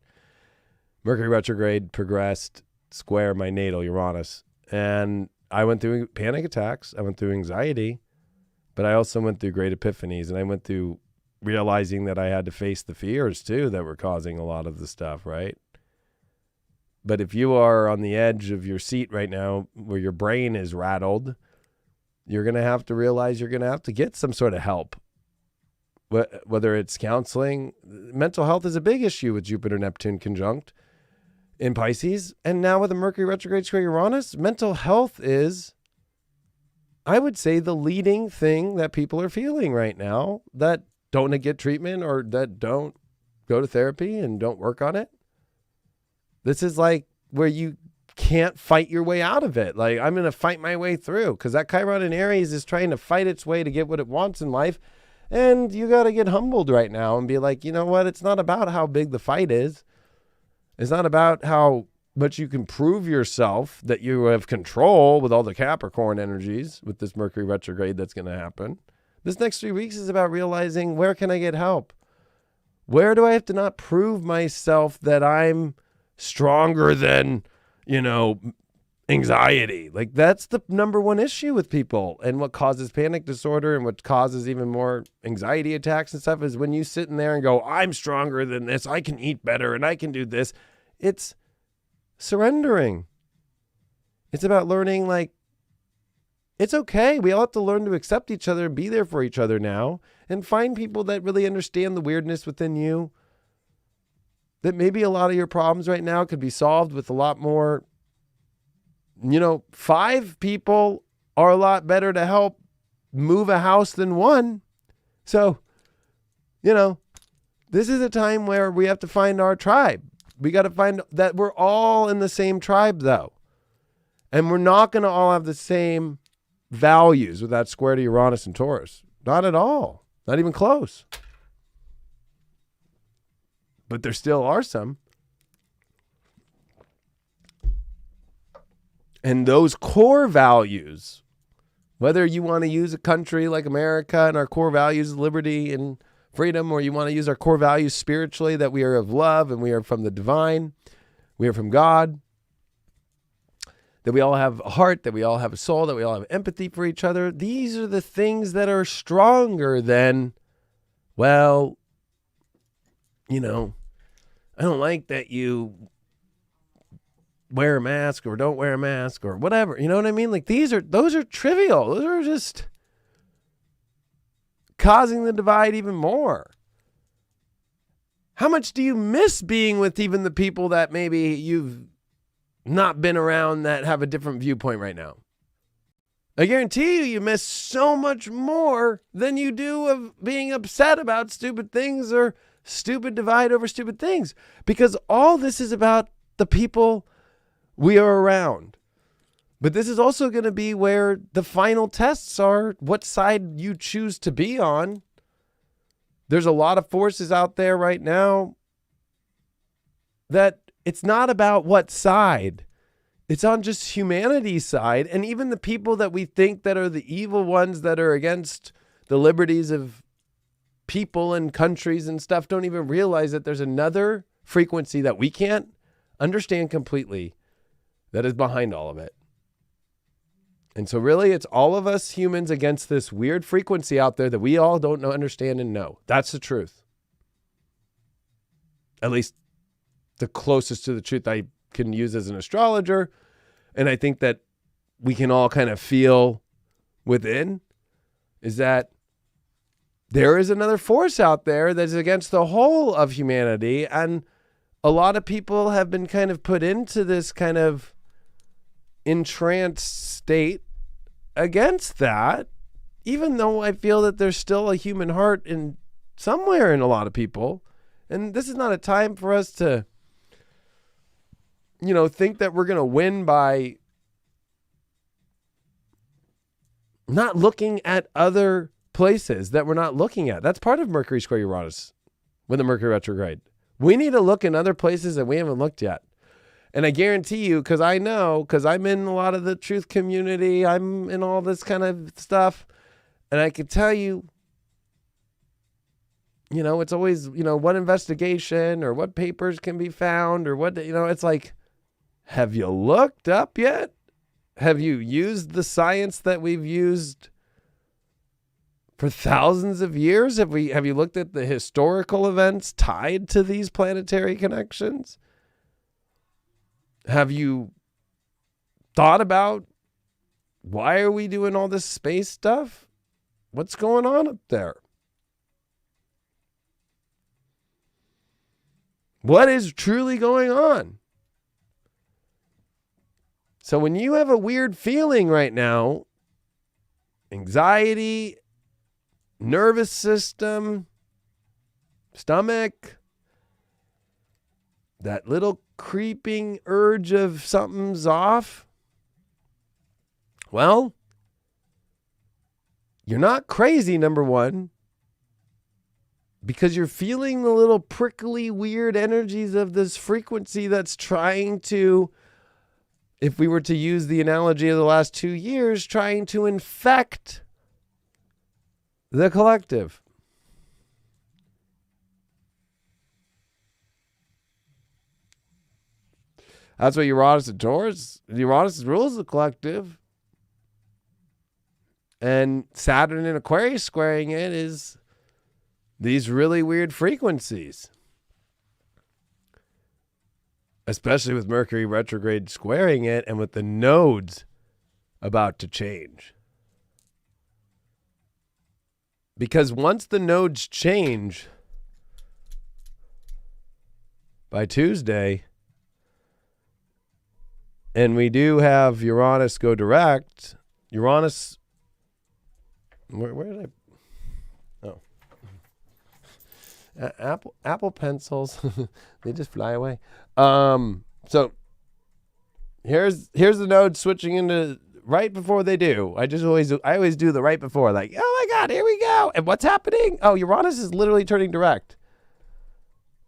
Mercury retrograde progressed square my natal Uranus. And I went through panic attacks. I went through anxiety. But I also went through great epiphanies. And I went through realizing that I had to face the fears, too, that were causing a lot of the stuff, right? But if you are on the edge of your seat right now where your brain is rattled, you're going to have to realize you're going to have to get some sort of help. Whether it's counseling, mental health is a big issue with Jupiter-Neptune conjunct in Pisces. And now with the Mercury retrograde square Uranus, mental health is, I would say, the leading thing that people are feeling right now that don't get treatment or that don't go to therapy and don't work on it. This is like where you can't fight your way out of it. Like, I'm going to fight my way through, because that Chiron in Aries is trying to fight its way to get what it wants in life. And you got to get humbled right now and be like, you know what? It's not about how big the fight is. It's not about how much you can prove yourself that you have control with all the Capricorn energies with this Mercury retrograde that's going to happen. This next 3 weeks is about realizing, where can I get help? Where do I have to not prove myself that I'm stronger than, anxiety? Like, that's the number one issue with people, and what causes panic disorder and what causes even more anxiety attacks and stuff is when you sit in there and go, I'm stronger than this, I can eat better and I can do this. It's surrendering. It's about learning, like, it's okay. We all have to learn to accept each other and be there for each other now, and find people that really understand the weirdness within you. That maybe a lot of your problems right now could be solved with a lot more, 5 people are a lot better to help move a house than 1. So, this is a time where we have to find our tribe. We got to find that we're all in the same tribe, though. And we're not going to all have the same values with that square to Uranus and Taurus. Not at all. Not even close. But there still are some. And those core values, whether you want to use a country like America and our core values of liberty and freedom, or you want to use our core values spiritually, that we are of love and we are from the divine, we are from God, that we all have a heart, that we all have a soul, that we all have empathy for each other. These are the things that are stronger than, well, I don't like that you wear a mask or don't wear a mask or whatever. You know what I mean? Like, those are trivial. Those are just causing the divide even more. How much do you miss being with even the people that maybe you've not been around that have a different viewpoint right now. I guarantee you miss so much more than you do of being upset about stupid things or stupid divide over stupid things. Because all this is about the people we are around. But this is also going to be where the final tests are, what side you choose to be on. There's a lot of forces out there right now that it's not about what side. It's on just humanity's side. And even the people that we think that are the evil ones that are against the liberties of people and countries and stuff don't even realize that there's another frequency that we can't understand completely that is behind all of it. And so really it's all of us humans against this weird frequency out there that we all don't know, understand, and know. That's the truth. At least the closest to the truth I can use as an astrologer. And I think that we can all kind of feel within is that there is another force out there that's against the whole of humanity. And a lot of people have been kind of put into this kind of entranced state against that, even though I feel that there's still a human heart in somewhere in a lot of people. And this is not a time for us to, think that we're going to win by not looking at other places that we're not looking at. That's part of Mercury square Uranus with the Mercury retrograde. We need to look in other places that we haven't looked yet. And I guarantee you, because I know, because I'm in a lot of the truth community, I'm in all this kind of stuff, and I can tell you, it's always, what investigation or what papers can be found or what, it's like, have you looked up yet? Have you used the science that we've used for thousands of years? Have you looked at the historical events tied to these planetary connections? Have you thought about why are we doing all this space stuff? What's going on up there? What is truly going on? So when you have a weird feeling right now, anxiety, nervous system, stomach, that little creeping urge of something's off, well, you're not crazy, number one, because you're feeling the little prickly, weird energies of this frequency that's trying to, if we were to use the analogy of the last 2 years, trying to infect the collective. That's what Uranus and Taurus, Uranus rules the collective. And Saturn in Aquarius squaring it is these really weird frequencies. Especially with Mercury retrograde squaring it and with the nodes about to change. Because once the nodes change by Tuesday, and we do have Uranus go direct, Uranus, where did I, Apple pencils, they just fly away. So here's the node switching into right before they do. I always do the right before, like, oh my God, here we go. And what's happening? Oh, Uranus is literally turning direct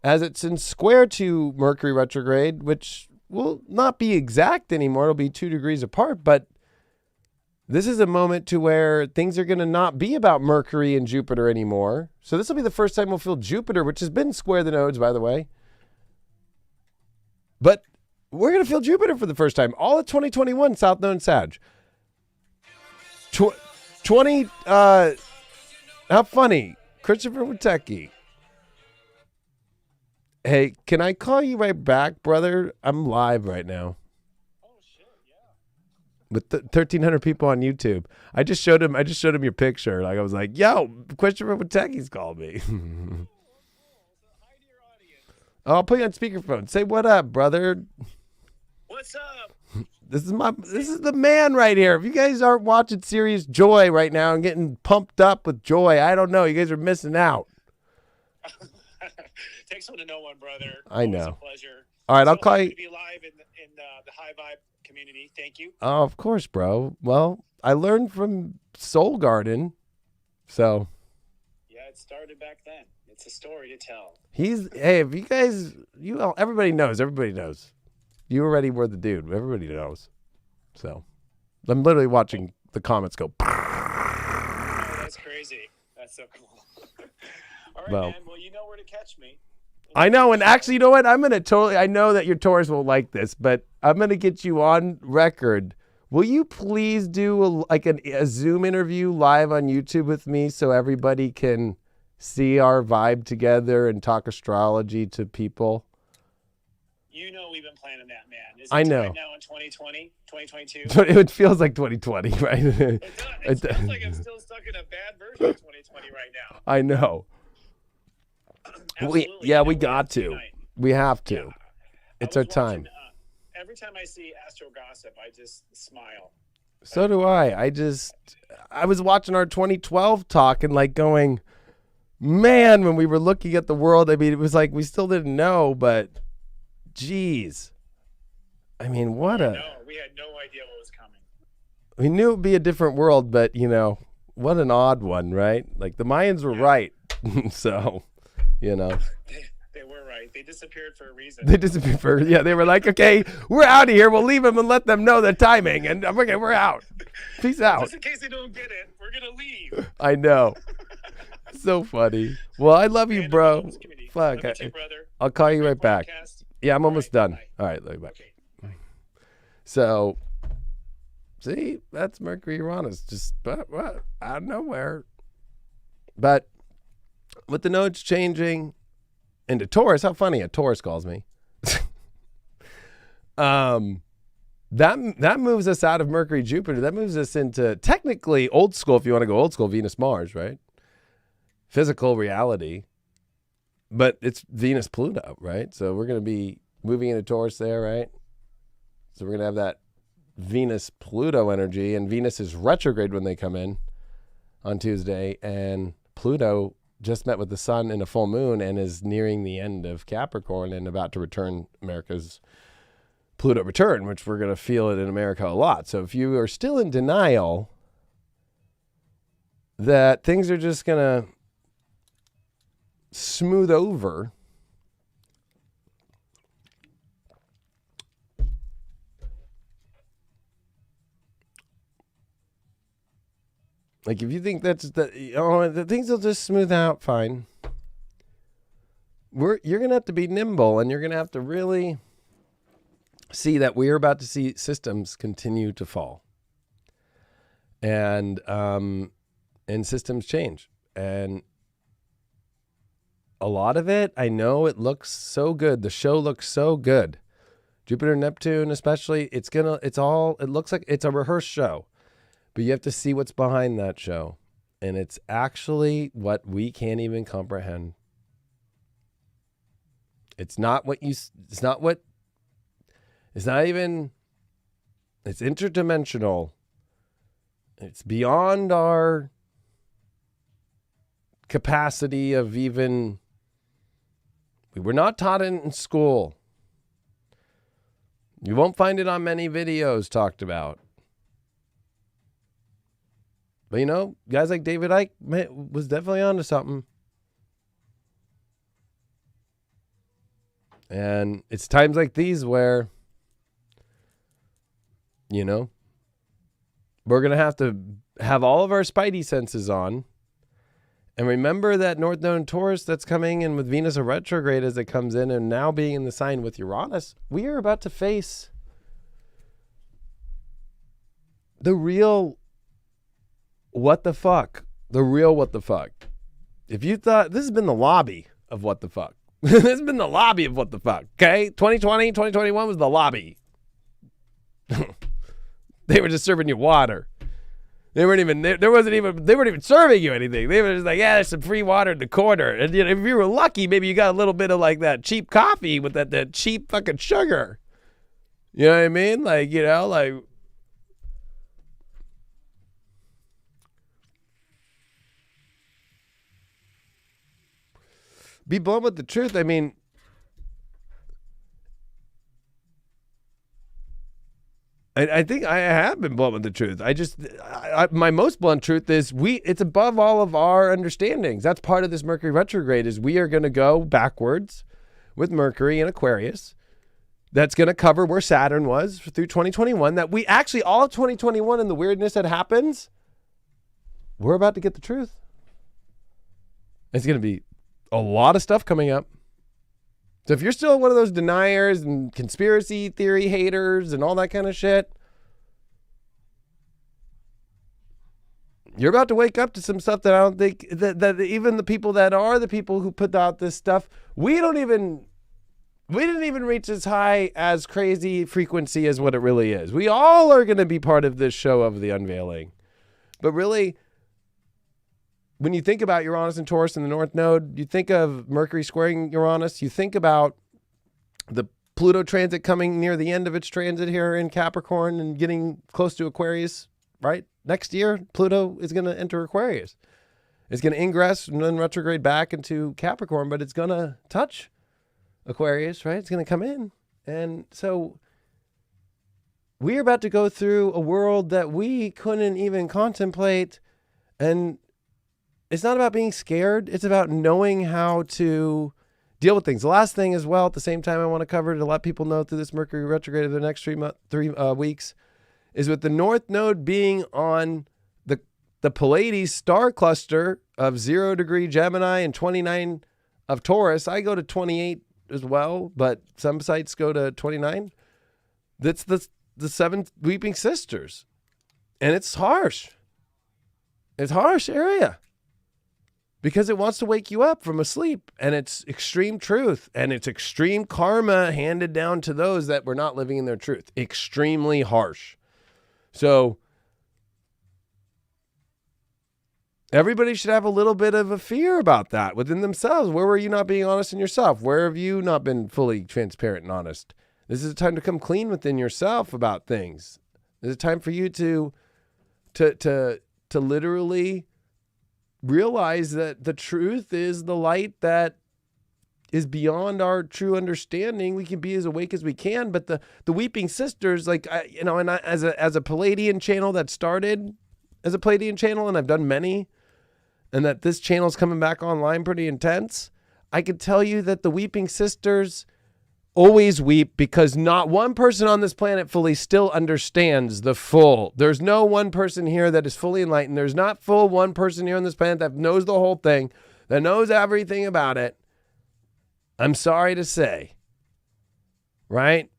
as it's in square to Mercury retrograde, which will not be exact anymore. It'll be 2 degrees apart, but this is a moment to where things are going to not be about Mercury and Jupiter anymore. So this will be the first time we'll feel Jupiter, which has been square the nodes, by the way. But we're going to feel Jupiter for the first time. All of 2021, South Node Sag. 20, how funny. Christopher Witecki. Hey, can I call you right back, brother? I'm live right now. Oh shit, yeah. With 1,300 people on YouTube. I just showed him your picture. Like I was like, yo, Christopher Witecki's called me. Hi to your audience. I'll put you on speakerphone. Say what up, brother. What's up? This is the man right here. If you guys aren't watching Serious Joy right now and getting pumped up with joy, I don't know. You guys are missing out. Takes one to know one, brother. I know. Always a pleasure. All right, I'll So call happy you. to be live in the High Vibe community. Thank you. Oh, of course, bro. Well, I learned from Soul Garden, so. Yeah, it started back then. It's a story to tell. Hey, if you guys, everybody knows. You already were the dude. Everybody knows. So, I'm literally watching the comments go. Oh, that's crazy. That's so cool. All right, man. Well, you know where to catch me. I know, and actually, you know what? I know that your Taurus will like this, but I'm going to get you on record. Will you please do a Zoom interview live on YouTube with me so everybody can see our vibe together and talk astrology to people? You know we've been planning that, man. Is it I know. time now in 2020, 2022? It feels like 2020, right? It feels like I'm still stuck in a bad version of 2020 right now. I know. Absolutely. We got to. Tonight. We have to. Yeah. It's our time. Watching, every time I see Astro Gossip, I just smile. So do I. I was watching our 2012 talk and like going, man, when we were looking at the world, I mean, it was like we still didn't know, but geez. I mean, No, we had no idea what was coming. We knew it'd be a different world, but what an odd one, right? Like the Mayans were right. So, They were right. They disappeared for a reason. They were like, okay, we're out of here. We'll leave them and let them know the timing. And okay, we're out. Peace out. Just in case they don't get it, we're going to leave. I know. So funny. Well, I love you, bro. Fuck. Love you too, brother. I'll call you right back. Podcast. Yeah, I'm almost done. Bye. All right, love you back. Okay. Bye. So, see, that's Mercury Uranus, just out of nowhere. But with the nodes changing into Taurus, how funny a Taurus calls me. That moves us out of Mercury Jupiter. That moves us into technically old school, if you want to go old school, Venus Mars, right? Physical reality. But it's Venus Pluto, right? So we're going to be moving into Taurus there, right? So we're going to have that Venus Pluto energy, and Venus is retrograde when they come in on Tuesday, and Pluto just met with the sun in a full moon and is nearing the end of Capricorn and about to return America's Pluto return, which we're going to feel it in America a lot. So if you are still in denial that things are just going to smooth over, like if you think the things will just smooth out fine, you're gonna have to be nimble, and you're gonna have to really see that we're about to see systems continue to fall, and systems change, and a lot of it, I know it looks so good. The show looks so good. Jupiter, Neptune, especially, it looks like it's a rehearsed show. But you have to see what's behind that show. And it's actually what we can't even comprehend. It's interdimensional. It's beyond our capacity of even, we were not taught it in school. You won't find it on many videos talked about. But guys like David Icke was definitely onto something. And it's times like these where, we're going to have all of our spidey senses on. And remember that North Node Taurus that's coming in with Venus a retrograde as it comes in, and now being in the sign with Uranus, we are about to face the real what the fuck. The real what the fuck. If you thought, this has been the lobby of what the fuck. This has been the lobby of what the fuck, okay? 2020, 2021 was the lobby. They were just serving you water. They weren't even serving you anything. They were just like, yeah, there's some free water in the corner. And if you were lucky, maybe you got a little bit of like that cheap coffee with that cheap fucking sugar. You know what I mean? Like, be blunt with the truth. I mean, I think I have been blunt with the truth. My most blunt truth is it's above all of our understandings. That's part of this Mercury retrograde is we are going to go backwards with Mercury in Aquarius. That's going to cover where Saturn was through 2021. That we actually, all of 2021 and the weirdness that happens, we're about to get the truth. It's going to be a lot of stuff coming up. So if you're still one of those deniers and conspiracy theory haters and all that kind of shit, you're about to wake up to some stuff that I don't think that even the people that are the people who put out this stuff, we didn't even reach as high as crazy frequency as what it really is. We all are going to be part of this show of the unveiling. But really, when you think about Uranus and Taurus in the North Node, you think of Mercury squaring Uranus. You think about the Pluto transit coming near the end of its transit here in Capricorn and getting close to Aquarius, right? Next year, Pluto is going to enter Aquarius. It's going to ingress and then retrograde back into Capricorn, but it's going to touch Aquarius, right? It's going to come in. And so we're about to go through a world that we couldn't even contemplate. And it's not about being scared. It's about knowing how to deal with things. The last thing as well, at the same time I want to cover to let people know through this Mercury retrograde of the next 3 weeks, is with the North Node being on the Pleiades star cluster of 0 degree Gemini and 29 of Taurus. I go to 28 as well, but some sites go to 29. That's the 7 weeping sisters. And it's harsh. It's harsh area. Because it wants to wake you up from a sleep, and it's extreme truth, and it's extreme karma handed down to those that were not living in their truth. Extremely harsh. So everybody should have a little bit of a fear about that within themselves. Where were you not being honest in yourself? Where have you not been fully transparent and honest? This is a time to come clean within yourself about things. This is a time for you to literally realize that the truth is the light that is beyond our true understanding. We can be as awake as we can, but the weeping sisters, like, as a Palladian channel that started as a Palladian channel, and I've done many, and that this channel is coming back online pretty intense, I could tell you that the weeping sisters always weep because not one person on this planet fully still understands the full. There's no one person here that is fully enlightened. There's not full one person here on this planet that knows the whole thing, that knows everything about it. I'm sorry to say, right?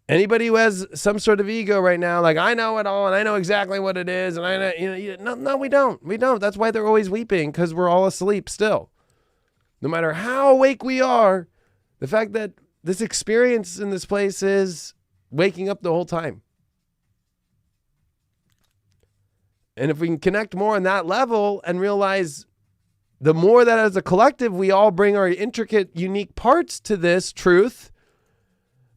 Anybody who has some sort of ego right now, like, I know it all and I know exactly what it is, and I know, no, we don't. We don't. That's why they're always weeping, because we're all asleep still. No matter how awake we are, the fact that this experience in this place is waking up the whole time. And if we can connect more on that level and realize the more that as a collective we all bring our intricate, unique parts to this truth,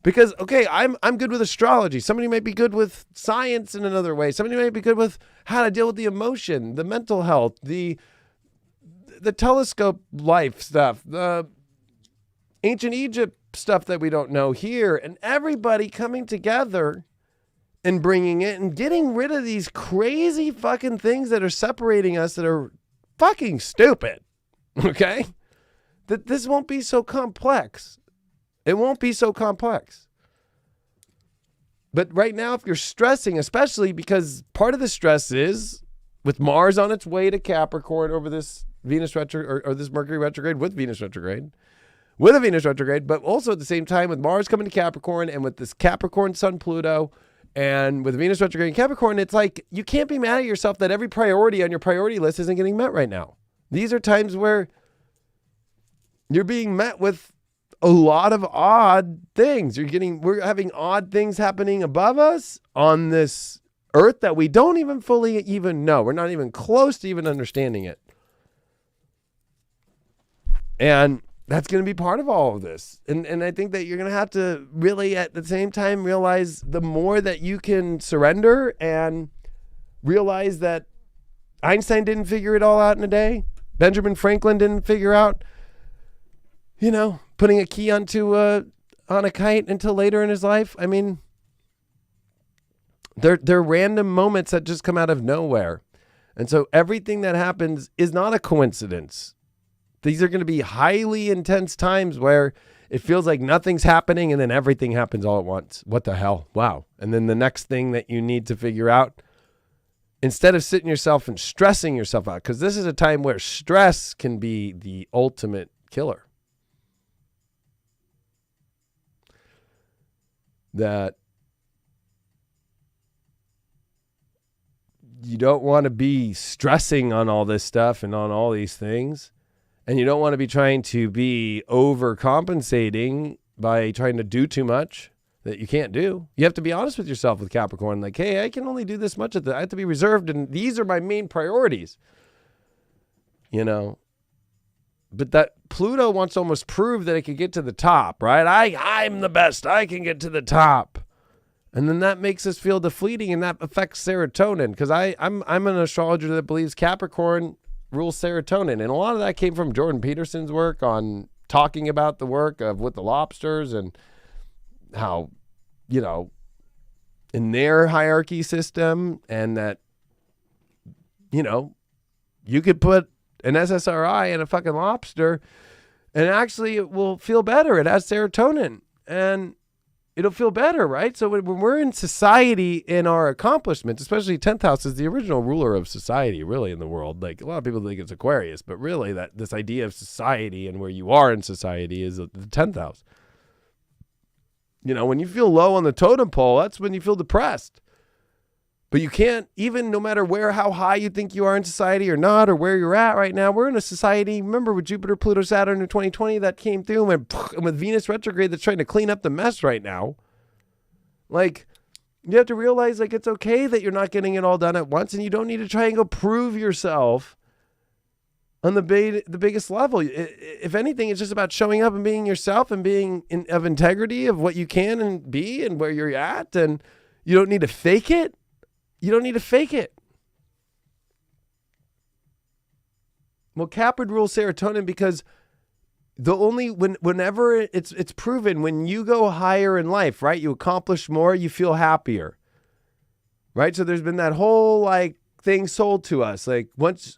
because, okay, I'm good with astrology. Somebody might be good with science in another way. Somebody might be good with how to deal with the emotion, the mental health, the telescope life stuff, the ancient Egypt stuff that we don't know here, and everybody coming together and bringing it and getting rid of these crazy fucking things that are separating us that are fucking stupid. Okay? That this won't be so complex. It won't be so complex. But right now, if you're stressing, especially because part of the stress is with Mars on its way to Capricorn over this Venus retrograde, or this Mercury retrograde with Venus retrograde, with a Venus retrograde, but also at the same time with Mars coming to Capricorn and with this Capricorn Sun Pluto and with Venus retrograde in Capricorn, it's like you can't be mad at yourself that every priority on your priority list isn't getting met right now. These are times where you're being met with a lot of odd things. We're having odd things happening above us on this earth that we don't even fully even know. We're not even close to even understanding it. And that's going to be part of all of this. And I think that you're going to have to really at the same time realize the more that you can surrender and realize that Einstein didn't figure it all out in a day. Benjamin Franklin didn't figure out, putting a key on a kite until later in his life. I mean, they're random moments that just come out of nowhere. And so everything that happens is not a coincidence. These are going to be highly intense times where it feels like nothing's happening and then everything happens all at once. What the hell? Wow. And then the next thing that you need to figure out, instead of sitting yourself and stressing yourself out, because this is a time where stress can be the ultimate killer. That you don't want to be stressing on all this stuff and on all these things. And you don't want to be trying to be overcompensating by trying to do too much that you can't do. You have to be honest with yourself with Capricorn. Like, hey, I can only do this much. I have to be reserved. And these are my main priorities. But that Pluto wants to almost prove that it could get to the top, right? I'm the best. I can get to the top. And then that makes us feel defleeting, and that affects serotonin. Because I'm an astrologer that believes Capricorn rules serotonin. And a lot of that came from Jordan Peterson's work on talking about the work of with the lobsters and how, in their hierarchy system, and that, you could put an SSRI in a fucking lobster and actually it will feel better. It has serotonin and it'll feel better, right? So when we're in society in our accomplishments, especially 10th house is the original ruler of society really in the world. Like a lot of people think it's Aquarius, but really that this idea of society and where you are in society is the 10th house. When you feel low on the totem pole, that's when you feel depressed. But you can't, even no matter how high you think you are in society or not, or where you're at right now, we're in a society, remember with Jupiter, Pluto, Saturn in 2020 that came through and with Venus retrograde that's trying to clean up the mess right now. Like, you have to realize it's okay that you're not getting it all done at once, and you don't need to try and go prove yourself on the biggest level. If anything, it's just about showing up and being yourself and being of integrity of what you can and be and where you're at, and you don't need to fake it. You don't need to fake it. Well, Cap would rule serotonin because whenever it's proven when you go higher in life, right? You accomplish more, you feel happier, right? So there's been that whole thing sold to us. Once,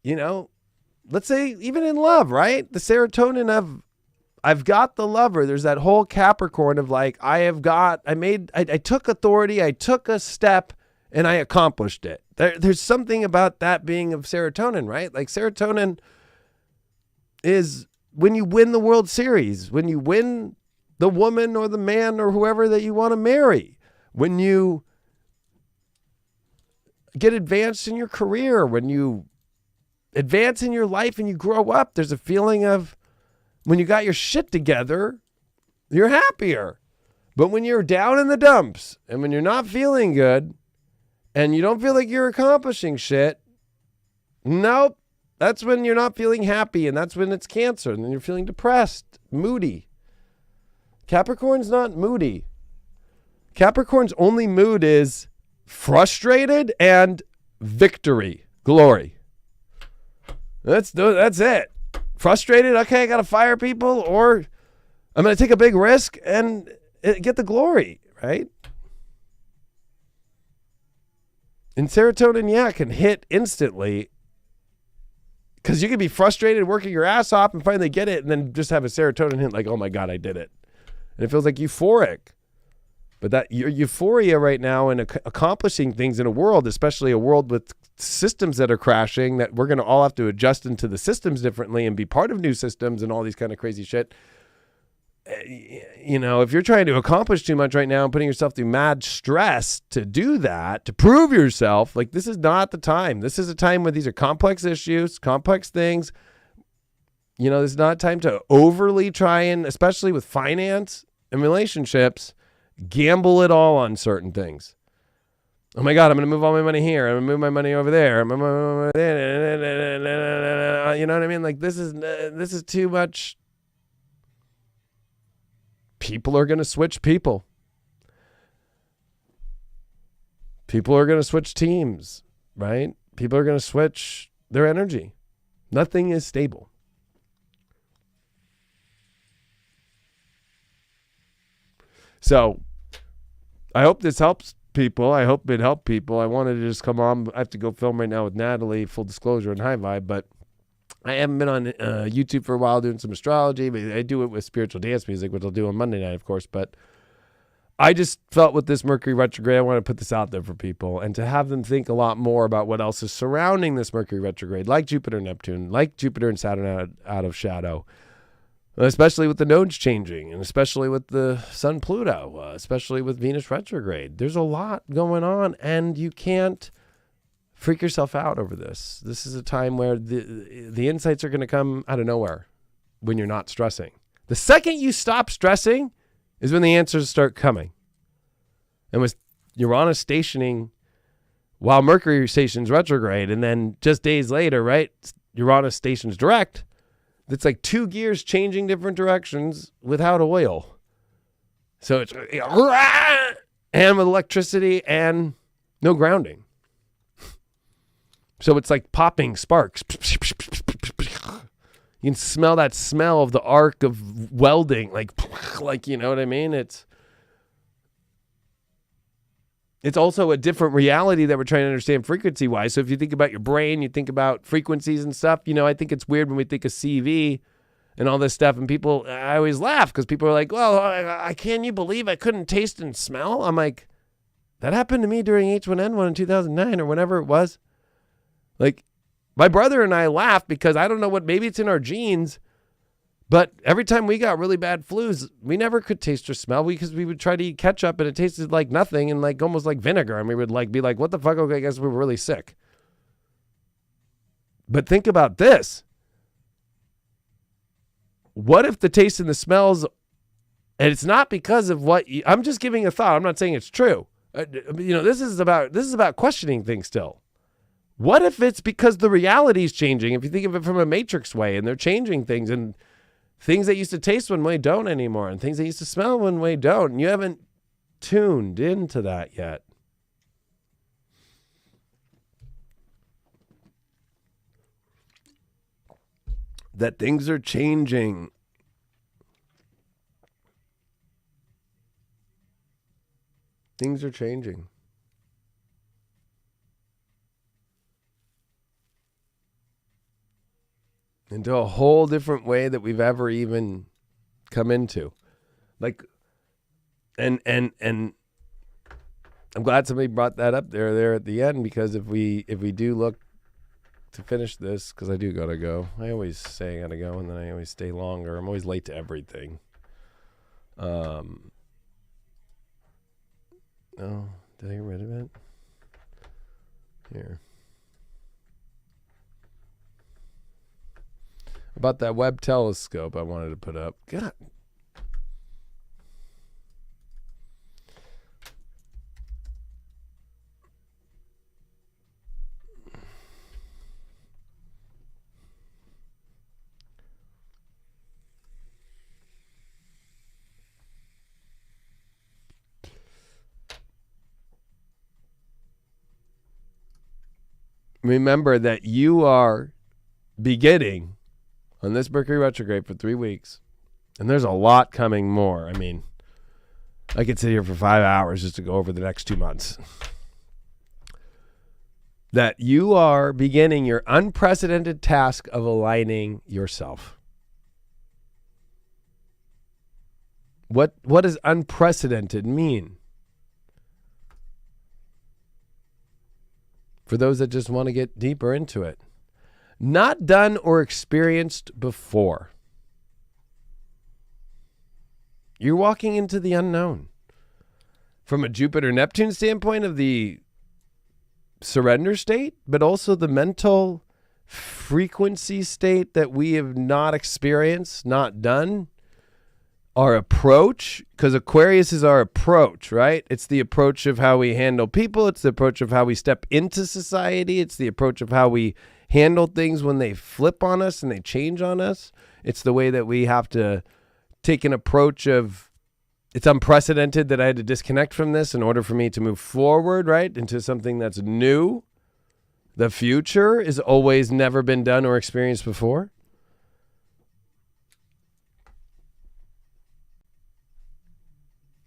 let's say even in love, right? The serotonin of I've got the lover. There's that whole Capricorn of I took authority, I took a step, and I accomplished it. There's something about that being of serotonin, right? Serotonin is when you win the World Series, when you win the woman or the man or whoever that you want to marry, when you get advanced in your career, when you advance in your life and you grow up, there's a feeling of when you got your shit together, you're happier. But when you're down in the dumps and when you're not feeling good and you don't feel like you're accomplishing shit, nope, that's when you're not feeling happy, and that's when it's Cancer, and then you're feeling depressed, moody. Capricorn's not moody. Capricorn's only mood is frustrated and victory, glory. That's it. Frustrated, okay, I got to fire people, or I'm going to take a big risk and get the glory, right? And serotonin, it can hit instantly because you can be frustrated working your ass off and finally get it and then just have a serotonin hit oh my God, I did it. And it feels euphoric. But that your euphoria right now and accomplishing things in a world, especially a world with systems that are crashing, that we're going to all have to adjust into the systems differently and be part of new systems and all these kind of crazy shit. If you're trying to accomplish too much right now and putting yourself through mad stress to do that, to prove yourself, this is not the time. This is a time where these are complex issues, complex things. This is not time to overly try and, especially with finance and relationships, gamble it all on certain things. Oh my God, I'm going to move all my money here. I'm going to move my money over there. You know what I mean? Like, this is too much. People are going to switch people. People are going to switch teams, right? People are going to switch their energy. Nothing is stable. So I hope this helps people. I hope it helped people. I wanted to just come on. I have to go film right now with Natalie, full disclosure, and High Vibe, but I haven't been on YouTube for a while doing some astrology. But I do it with spiritual dance music, which I'll do on Monday night, of course. But I just felt with this Mercury retrograde, I want to put this out there for people and to have them think a lot more about what else is surrounding this Mercury retrograde, like Jupiter and Neptune, like Jupiter and Saturn out of shadow, especially with the nodes changing, and especially with the Sun Pluto, especially with Venus retrograde. There's a lot going on, and you can't freak yourself out over this. This is a time where the insights are going to come out of nowhere when you're not stressing. The second you stop stressing is when the answers start coming. And with Uranus stationing while Mercury stations retrograde, and then just days later, right, Uranus stations direct, it's like two gears changing different directions without oil. So it's and with electricity and no grounding. So it's like popping sparks. You can smell that smell of the arc of welding, like you know what I mean? It's also a different reality that we're trying to understand frequency-wise. So if you think about your brain, you think about frequencies and stuff. You know, I think it's weird when we think of CV and all this stuff, and people, I always laugh because people are like, well, I can't you believe I couldn't taste and smell? I'm like, that happened to me during H1N1 in 2009 or whenever it was. Like, my brother and I laugh because I don't know what, maybe it's in our genes, but every time we got really bad flus, we never could taste or smell because we would try to eat ketchup and it tasted like nothing and like almost like vinegar. And we would like be like, what the fuck? Okay, I guess we were really sick. But think about this. What if the taste and the smells, and it's not because of what I'm just giving a thought. I'm not saying it's true. This is about questioning things still. What if it's because the reality is changing? If you think of it from a matrix way, and they're changing things, and things that used to taste one way don't anymore, and things that used to smell one way don't, and you haven't tuned into that yet. That things are changing. Things are changing. Into a whole different way that we've ever even come into. Like, and I'm glad somebody brought that up there at the end, because if we do look to finish this, because I do gotta go. I always say I gotta go, and then I always stay longer. I'm always late to everything. Oh, did I get rid of it? Here. About that Webb telescope I wanted to put up. God. Remember that you are beginning on this Mercury retrograde for 3 weeks. And there's a lot coming more. I mean, I could sit here for 5 hours just to go over the next 2 months. That you are beginning your unprecedented task of aligning yourself. What does unprecedented mean? For those that just want to get deeper into it. Not done or experienced before. You're walking into the unknown. From a Jupiter-Neptune standpoint of the surrender state, but also the mental frequency state that we have not experienced, not done. Our approach, because Aquarius is our approach, right? It's the approach of how we handle people. It's the approach of how we step into society. It's the approach of how we handle things when they flip on us and they change on us. It's the way that we have to take an approach of, it's unprecedented that I had to disconnect from this in order for me to move forward, right, into something that's new. The future is always never been done or experienced before.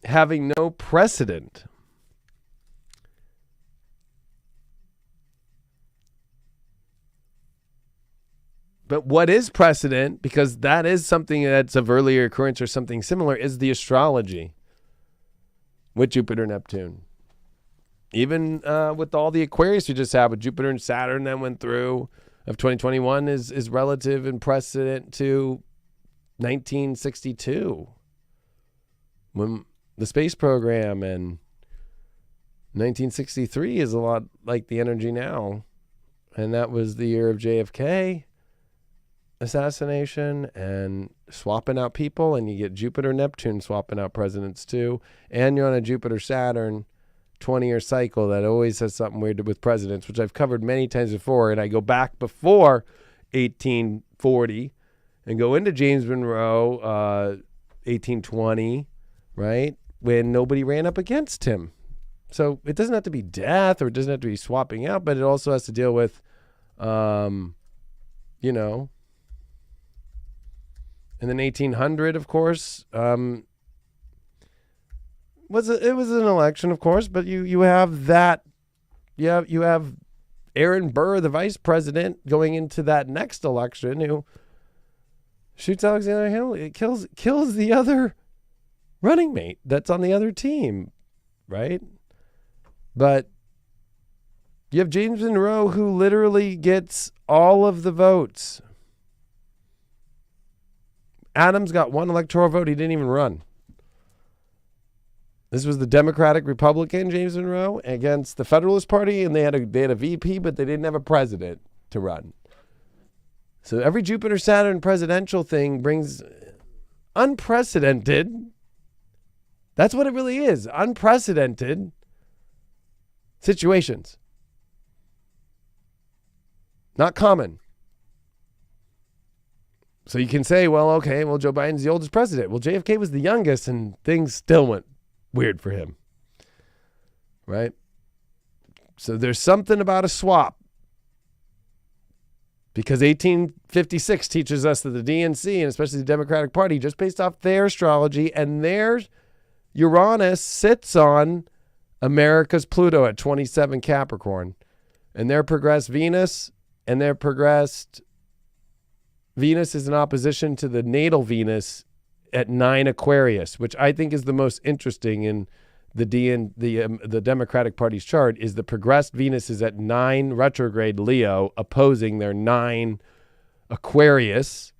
Having no precedent. But what is precedent, because that is something that's of earlier occurrence or something similar, is the astrology with Jupiter, Neptune. Even with all the Aquarius we just had with Jupiter and Saturn that went through of 2021 is relative and precedent to 1962. When the space program, and 1963 is a lot like the energy now. And that was the year of JFK assassination and swapping out people, and you get Jupiter, Neptune swapping out presidents too. And you're on a Jupiter, Saturn 20-year cycle that always has something weird with presidents, which I've covered many times before. And I go back before 1840 and go into James Monroe, 1820, right? When nobody ran up against him. So it doesn't have to be death, or it doesn't have to be swapping out, but it also has to deal with, you know. And then 1800, of course, it was an election, of course, but you have that, you have Aaron Burr, the vice president, going into that next election, who shoots Alexander Hill. It kills the other running mate that's on the other team, right? But you have James Monroe, who literally gets all of the votes. Adams got one electoral vote. He didn't even run. This was the Democratic Republican James Monroe against the Federalist Party, and they had a VP, but they didn't have a president to run. So every Jupiter Saturn presidential thing brings unprecedented. That's what it really is. Unprecedented situations. Not common. So you can say, well, okay, well, Joe Biden's the oldest president. Well, JFK was the youngest, and things still went weird for him. Right? So there's something about a swap. Because 1856 teaches us that the DNC, and especially the Democratic Party, just based off their astrology, and their Uranus sits on America's Pluto at 27 Capricorn. And their progressed Venus, and their progressed Venus is in opposition to the natal Venus at 9 Aquarius, which I think is the most interesting in the Democratic Party's chart. Is the progressed Venus is at 9 retrograde Leo, opposing their 9 Aquarius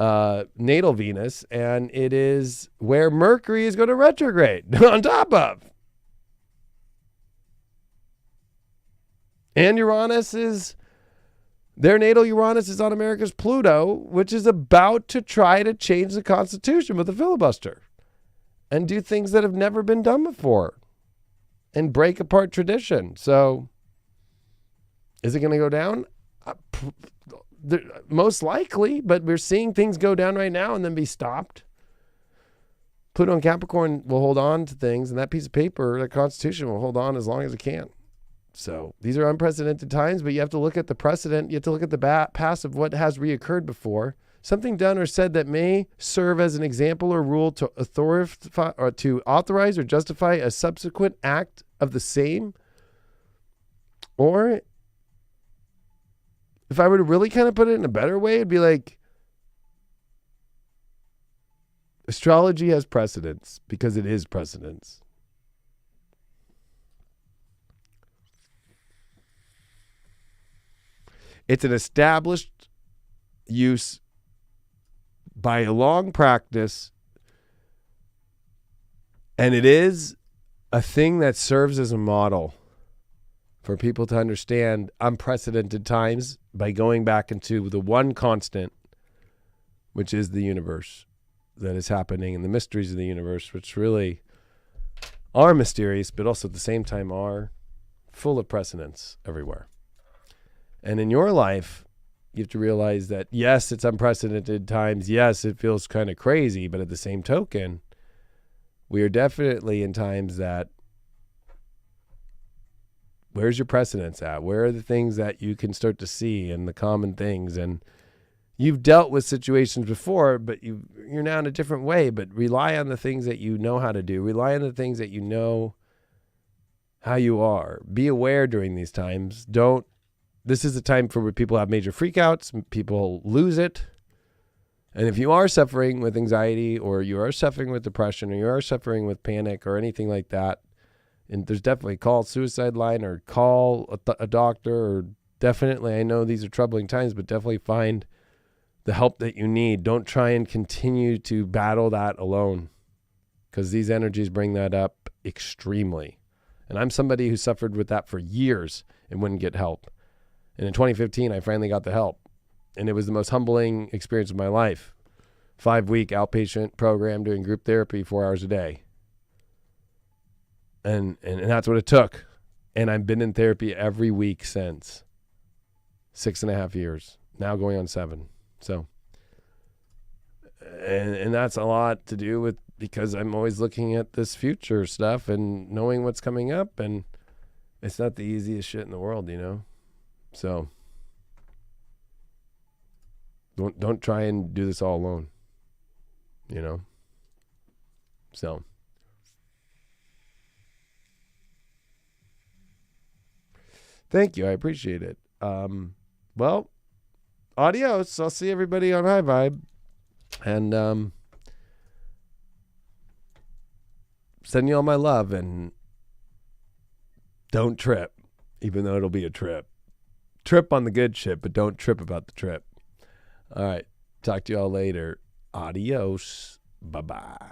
natal Venus, and it is where Mercury is going to retrograde on top of. And Uranus is. Their natal Uranus is on America's Pluto, which is about to try to change the Constitution with a filibuster and do things that have never been done before and break apart tradition. So is it going to go down? Most likely, but we're seeing things go down right now and then be stopped. Pluto and Capricorn will hold on to things, and that piece of paper, the Constitution, will hold on as long as it can. So these are unprecedented times, but you have to look at the precedent. You have to look at the past of what has reoccurred before. Something done or said that may serve as an example or rule to authorize or justify a subsequent act of the same. Or if I were to really kind of put it in a better way, it'd be like astrology has precedence because it is precedence. It's an established use by a long practice, and it is a thing that serves as a model for people to understand unprecedented times by going back into the one constant, which is the universe that is happening, and the mysteries of the universe, which really are mysterious, but also at the same time are full of precedence everywhere. And in your life, you have to realize that, yes, it's unprecedented times. Yes, it feels kind of crazy. But at the same token, we are definitely in times that, where's your precedence at? Where are the things that you can start to see and the common things? And you've dealt with situations before, but you're now in a different way. But rely on the things that you know how to do. Rely on the things that you know how you are. Be aware during these times. This is a time for where people have major freakouts. People lose it. And if you are suffering with anxiety, or you are suffering with depression, or you are suffering with panic or anything like that, and there's definitely call suicide line or call a doctor, or definitely, I know these are troubling times, but definitely find the help that you need. Don't try and continue to battle that alone, because these energies bring that up extremely. And I'm somebody who suffered with that for years and wouldn't get help. And in 2015, I finally got the help. And it was the most humbling experience of my life. 5-week outpatient program doing group therapy 4 hours a day. And that's what it took. And I've been in therapy every week since. 6.5 years. Now going on 7. So, and that's a lot to do with, because I'm always looking at this future stuff and knowing what's coming up. And it's not the easiest shit in the world, you know? So don't try and do this all alone, you know? So thank you. I appreciate it. Well, adios. I'll see everybody on High Vibe. And send you all my love, and don't trip, even though it'll be a trip. Trip on the good shit, but don't trip about the trip. All right. Talk to you all later. Adios. Bye-bye.